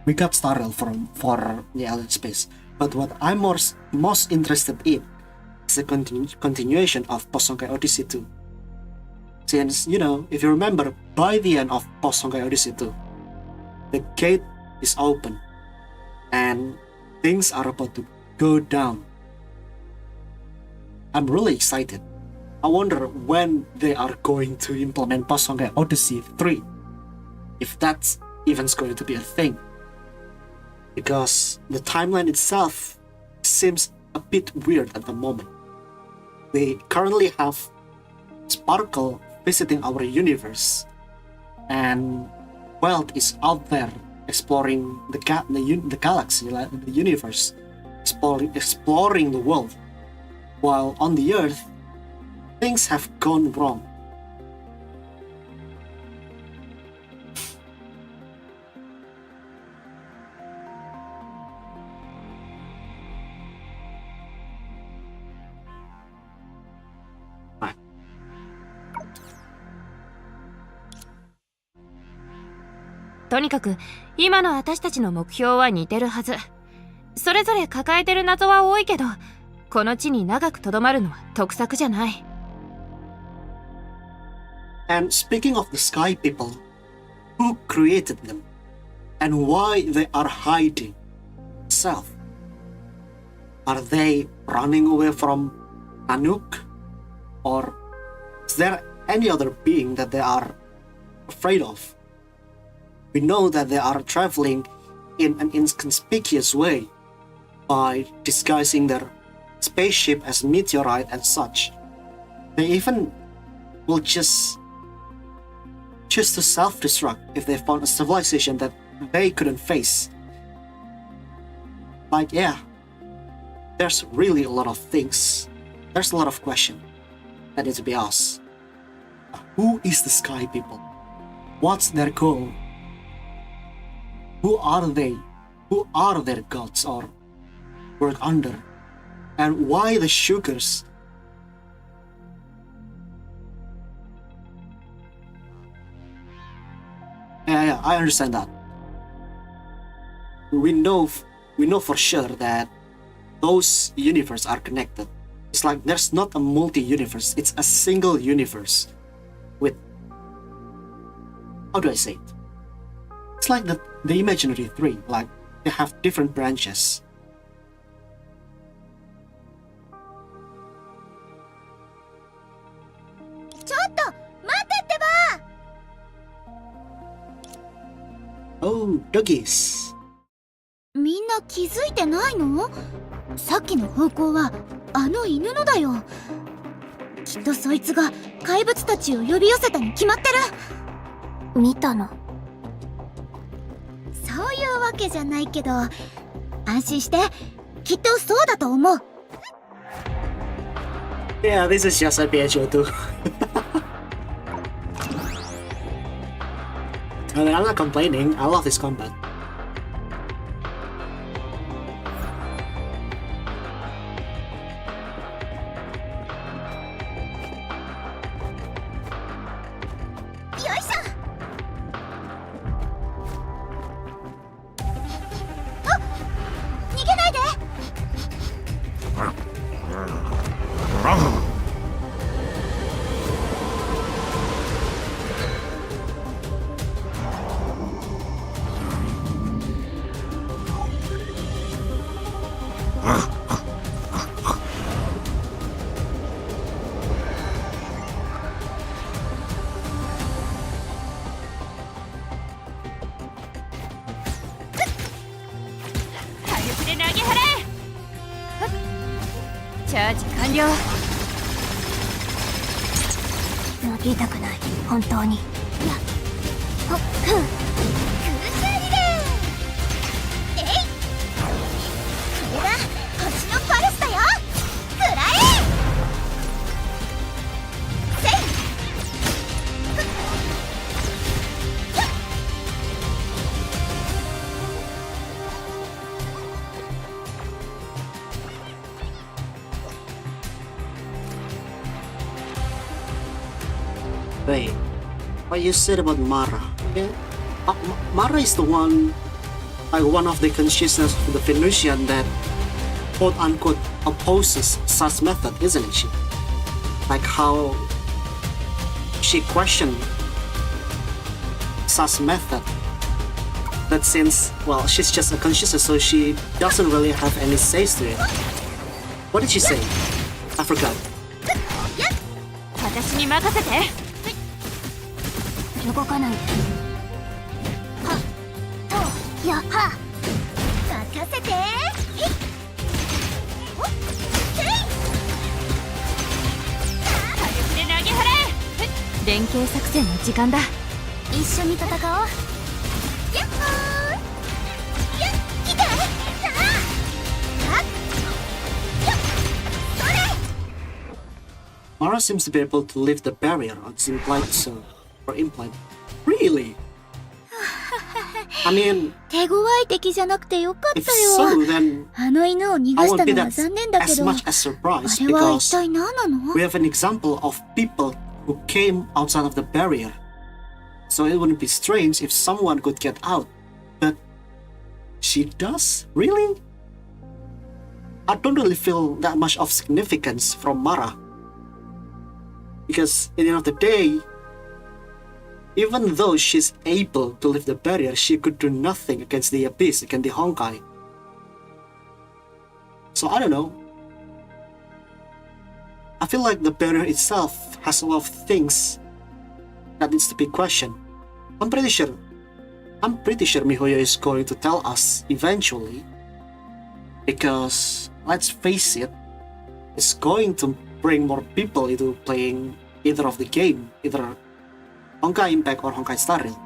we got Starrel for the Alien Space, but what I'm most interested in is the continuation of post Honkai Odyssey 2. Since, if you remember, by the end of post Honkai Odyssey 2, the gate is open and things are about to go down. I'm really excited. I wonder when they are going to implement post Honkai Odyssey 3, if that's even going to be a thing. Because the timeline itself seems a bit weird at the moment. We currently have Sparkle visiting our universe, and Welt is out there exploring the galaxy, like the universe, exploring the world, while on the Earth, things have gone wrong. Right. とにかく今の私たちの目標は似てるはず。それぞれ抱えてる謎は多いけど、この地に長くとどまるのは得策じゃない。And speaking of the sky people, who created them? And why they are hiding itself? Are they running away from Anuk? Or is there any other being that they are afraid of? We know that they are traveling in an inconspicuous way by disguising their spaceship as meteorite and such. They even will just choose to self-destruct if they found a civilization that they couldn't face. Like, yeah, there's really a lot of things. There's a lot of questions that need to be asked. Who is the Sky People? What's their goal? Who are they? Who are their gods or work under? And why the sugars? Yeah, I understand that. We know for sure that those universes are connected. It's like there's not a multi-universe, it's a single universe with, how do I say it? It's like the imaginary three, like they have different branches. two doggies. みんな気づいてないの？さっきの方向はあの犬のだよ。きっとそいつが怪物たちを呼び寄せたに決まってる。見たの？そういうわけじゃないけど、安心して、きっとそうだと思う。Yeah, this is just a PHO too. I mean, I'm not complaining. I love this combat. よいしょ。あ、逃げないで。火力で投げ払え。チャージ完了。投げたくない、本当に。空射リレー。えい。これが星のパルスだよ。くらえ。せい。Wait, what you said about Mara? Yeah, Mara is the one, like one of the consciousness of the Venusian that quote unquote opposes such method, isn't she? Like how she questioned such method. But since, well, she's just a consciousness, so she doesn't really have any say to it. What did she say? I forgot. 私に任せて。動かないで。はっとやは任せて。ひっおっせい。火力で投げ払え。連携作戦の時間だ。一緒に戦おう。やっほー。やっ来て。さあ。はっよっそれ。 Mara seems to be able to lift the barrier on its implied zone. Or implant. Really? I mean, 手強い敵じゃなくてよかった if so, よ。 then あの犬を逃が I し won't た be のは that 残念だけ as ど、あ much as surprised れは一 because 体何なの？ we have an example of people who came outside of the barrier. So it wouldn't be strange if someone could get out. But she does? Really? I don't really feel that much of significance from Mara. Because at the end of the day, even though she's able to lift the barrier, she could do nothing against the Abyss, against the Honkai. So I don't know. I feel like the barrier itself has a lot of things that needs to be questioned. I'm pretty sure Mihoyo is going to tell us eventually. Because, let's face it, it's going to bring more people into playing either of the game, either Honkai Impact or Honkai Star Rail,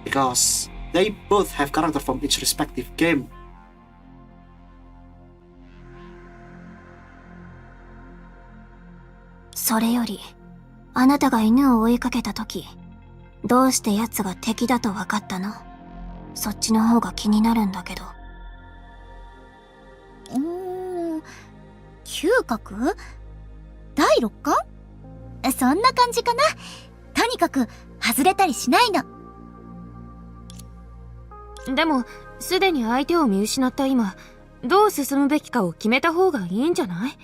because they both have character from each respective game. それより、あなたが犬を追いかけたとき、どうして奴が敵だと分かったの？そっちの方が気になるんだけど。嗅覚？第六感？そんな感じかな。とにかく外れたりしないの。でもすでに相手を見失った今、どう進むべきかを決めた方がいいんじゃない？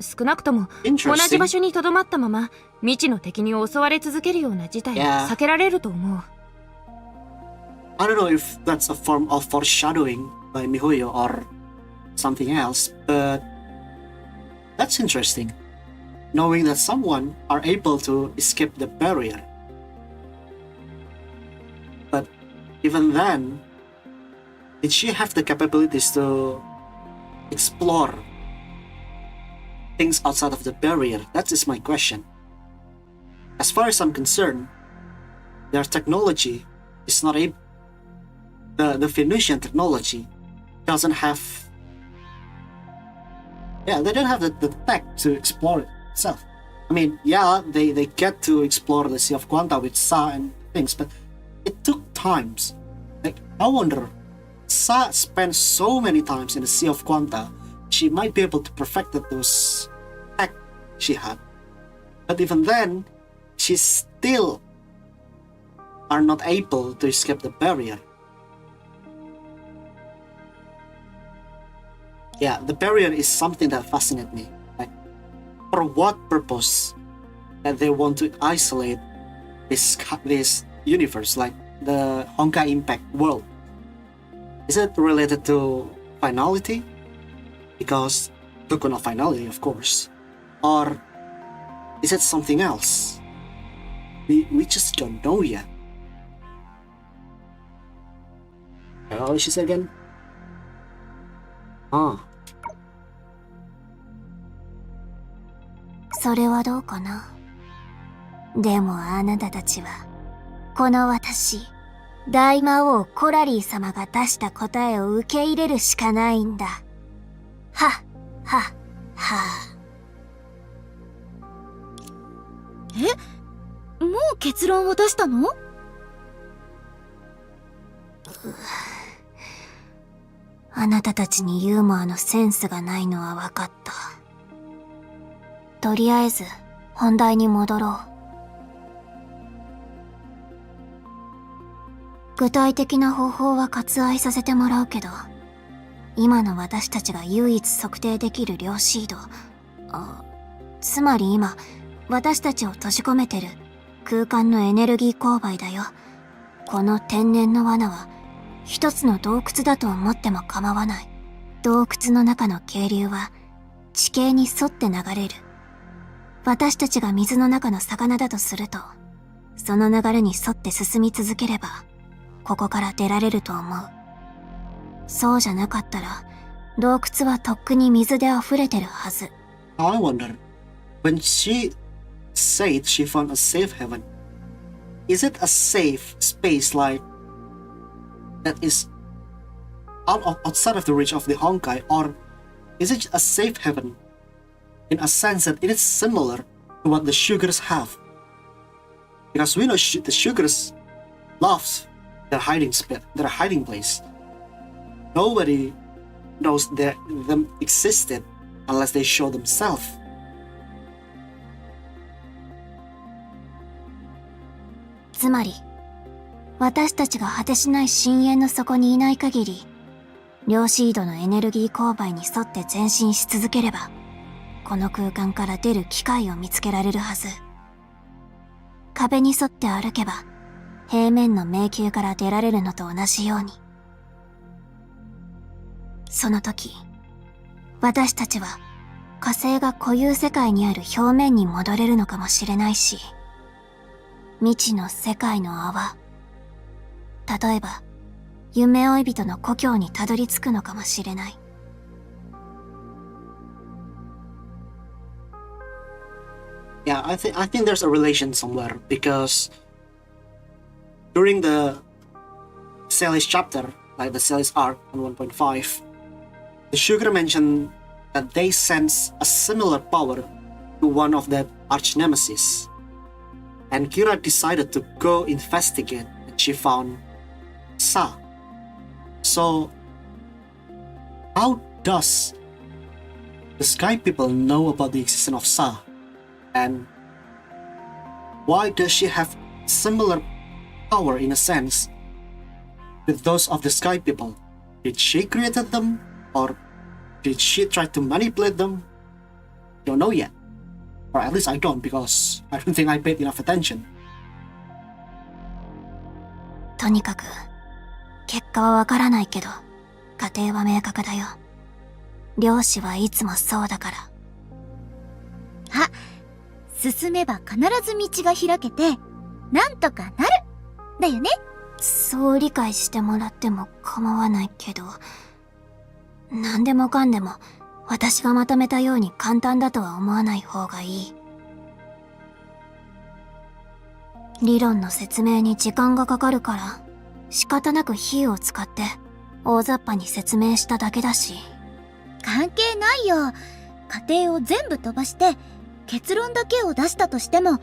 少なくとも同じ場所にとどまったまま未知の敵に襲われ続けるような事態は避けられると思う。I don't know if that's a form of foreshadowing by Mihoyo or something else, but that's interesting. Knowing that someone are able to escape the barrier. But even then, did she have the capabilities to explore things outside of the barrier? That is my question. As far as I'm concerned, their technology is not able. The Venusian technology doesn't have. Yeah, they don't have the tech to explore it itself. I mean, yeah, they get to explore the Sea of Quanta with Sa and things, but it took times. Like, I wonder, Sa spent so many times in the Sea of Quanta, she might be able to perfect those tech she had. But even then, she still are not able to escape the barrier. Yeah, the barrier is something that fascinates me. Like, for what purpose that they want to isolate this universe, like the Honkai Impact world? Is it related to finality? Because Boku no finality, of course. Or is it something else? We just don't know yet. What did she say again? Ah. それはどうかな。でもあなたたちは、この私、大魔王コラリー様が出した答えを受け入れるしかないんだ。はっ、はっ、はえ、もう結論を出したの？あなたたちにユーモアのセンスがないのは分かった。とりあえず本題に戻ろう。具体的な方法は割愛させてもらうけど、今の私たちが唯一測定できる量子度、つまり今私たちを閉じ込めてる空間のエネルギー勾配だよ。この天然の罠は一つの洞窟だと思っても構わない。洞窟の中の渓流は地形に沿って流れる。私たちが水の中の魚だとすると、その流れに沿って進み続ければ、ここから出られると思う。そうじゃなかったら、洞窟はとっくに水で溢れてるはず。I wonder, when she said she found a safe haven, is it a safe space like that is outside of the reach of the Honkai, or is it a safe haven in a sense that it is similar to what the sugars have? Because we know the sugars love their hiding place. Nobody knows that them existed unless they show themselves. "つまり、私たちが果てしない深淵の底にいない限り、量子度のエネルギー勾配に沿って前進し続ければ、この空間から出る機会を見つけられるはず。壁に沿って歩けば、平面の迷宮から出られるのと同じように。その時、私たちは火星が固有世界にある表面に戻れるのかもしれないし、未知の世界の泡、例えば夢追い人の故郷にたどり着くのかもしれない。Yeah, I think there's a relation somewhere, because during the Celis chapter, like the Celis arc on 1.5, the Sugar mentioned that they sense a similar power to one of their arch nemesis, and Kira decided to go investigate, and she found Sa. So, how does the Sky People know about the existence of Sa? And why does she have similar power in a sense with those of the Sky People? Did she create them, or did she try to manipulate them? Don't know yet. Or at least I don't, because I don't think I paid enough attention. とにかく、結果はわからないけど、過程は明確だよ。漁師はいつもそうだから。進めば必ず道が開けて、なんとかなるだよね。そう理解してもらっても構わないけど、何でもかんでも私がまとめたように簡単だとは思わない方がいい。理論の説明に時間がかかるから仕方なく比喩を使って大雑把に説明しただけだし。関係ないよ。過程を全部飛ばして結論だけを出したとしても、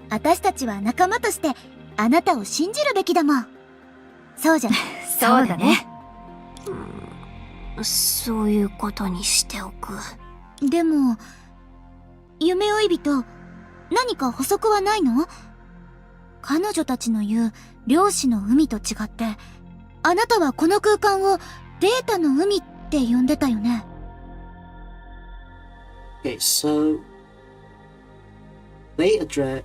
私たちは仲間としてあなたを信じるべきだもん。そうじゃない？そうだね。そういうことにしておく。でも、夢追い人、何か補足はないの？彼女たちの言う漁師の海と違って、あなたはこの空間をデータの海って呼んでたよね。Okay, so they address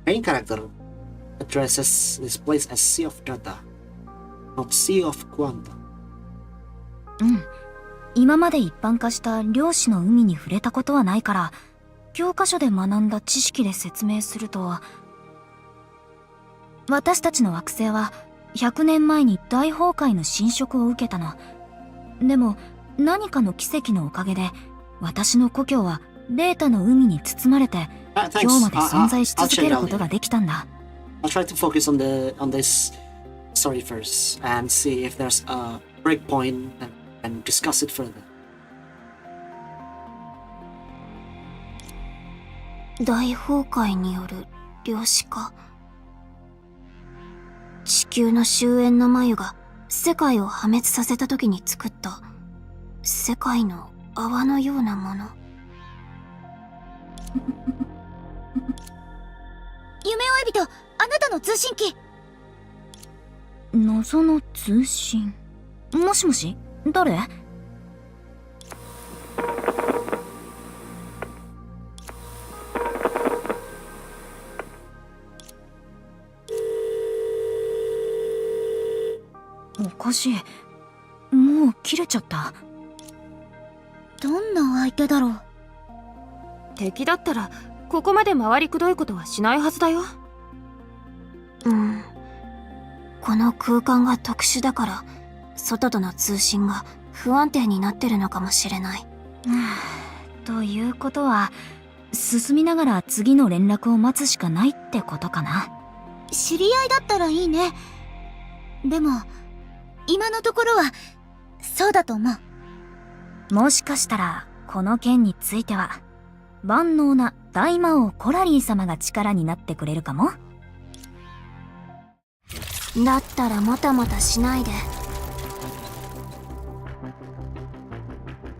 main character addresses this place as sea of data, not sea of quanta. うん。今まで一般化した漁師の海に触れたことはないから、教科書で学んだ知識で説明すると、私たちの惑星は100年前に大崩壊の侵食を受けたの。でも何かの奇跡のおかげで私の故郷はデータの海に包まれて Thanks. 今日まで存在し I'll 続 check け it る out ことが later. できたんだ。I'll try to focus on this story first and see if there's a breakpoint and discuss it further. 大崩壊による量子化。地球の終焉の繭が世界を破滅させた時に作った世界の泡のようなもの。夢追い人、あなたの通信機。謎の通信。もしもし、誰？おかしい。もう切れちゃった。どんな相手だろう。敵だったらここまで回りくどいことはしないはずだよ。この空間が特殊だから外との通信が不安定になってるのかもしれない。ということは、進みながら次の連絡を待つしかないってことかな。知り合いだったらいいね。でも今のところはそうだと思う。もしかしたらこの件については万能な大魔王コラリー様が力になってくれるかも。だったらもたもたしないで。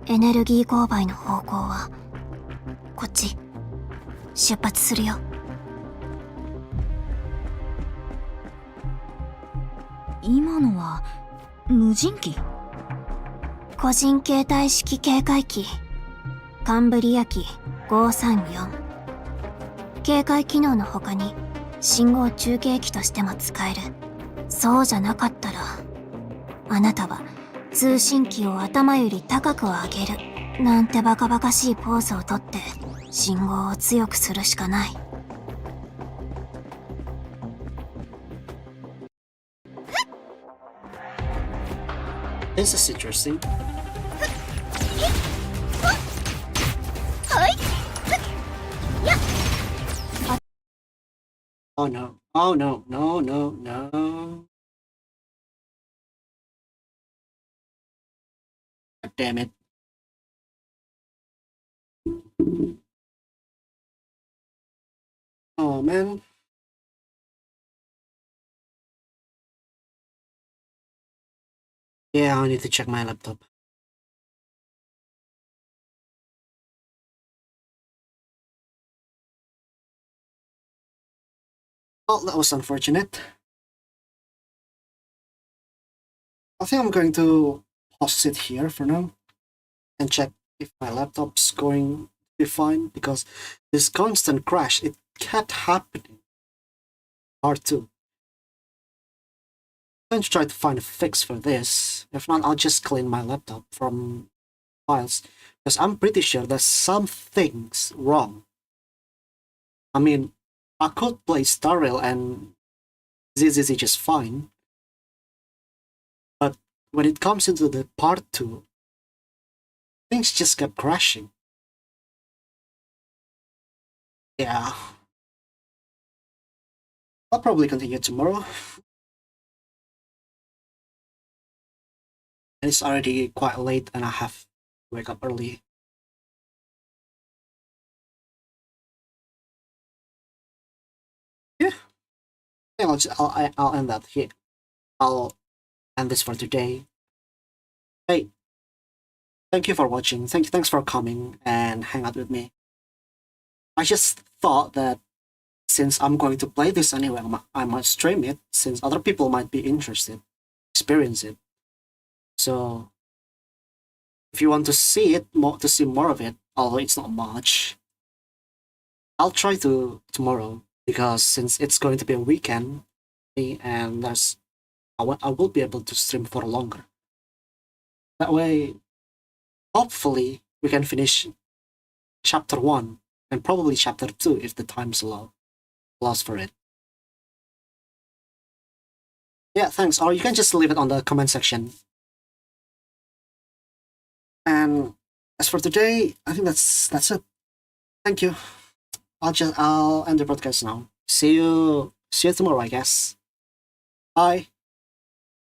エネルギー勾配の方向はこっち。出発するよ。今のは無人機？個人携帯式警戒機カンブリア機534。警戒機能の他に信号中継機としても使える。そうじゃなかったらあなたは通信機を頭より高く上げるなんてバカバカしいポーズをとって信号を強くするしかない。This is interesting. Oh no. Oh no. No, no, no. God damn it. Oh man. Yeah, I need to check my laptop. Well, that was unfortunate. I think I'm going to pause it here for now and check if my laptop's going to be fine, because this constant crash, it kept happening. Part 2. I'm going to try to find a fix for this. If not, I'll just clean my laptop from files, because I'm pretty sure there's some things wrong. I mean, I could play Star Rail and It's easy just fine. But when it comes into the part 2, things just kept crashing. Yeah. I'll probably continue tomorrow. And it's already quite late and I have to wake up early. Yeah. Yeah, I'll end that here. I'll end this for today. Hey, thank you for watching. Thanks for coming and hang out with me. I just thought that since I'm going to play this anyway, I might stream it since other people might be interested, experience it. So if you want to see it more, to see more of it, although it's not much, I'll try to tomorrow because since it's going to be a weekend, and I will be able to stream for longer. That way, hopefully, we can finish chapter 1 and probably chapter 2 if the time's allows for it. Yeah, thanks. Or you can just leave it on the comment section. And as for today, I think that's it. Thank you. I'll end the broadcast now. See you tomorrow, I guess. Bye.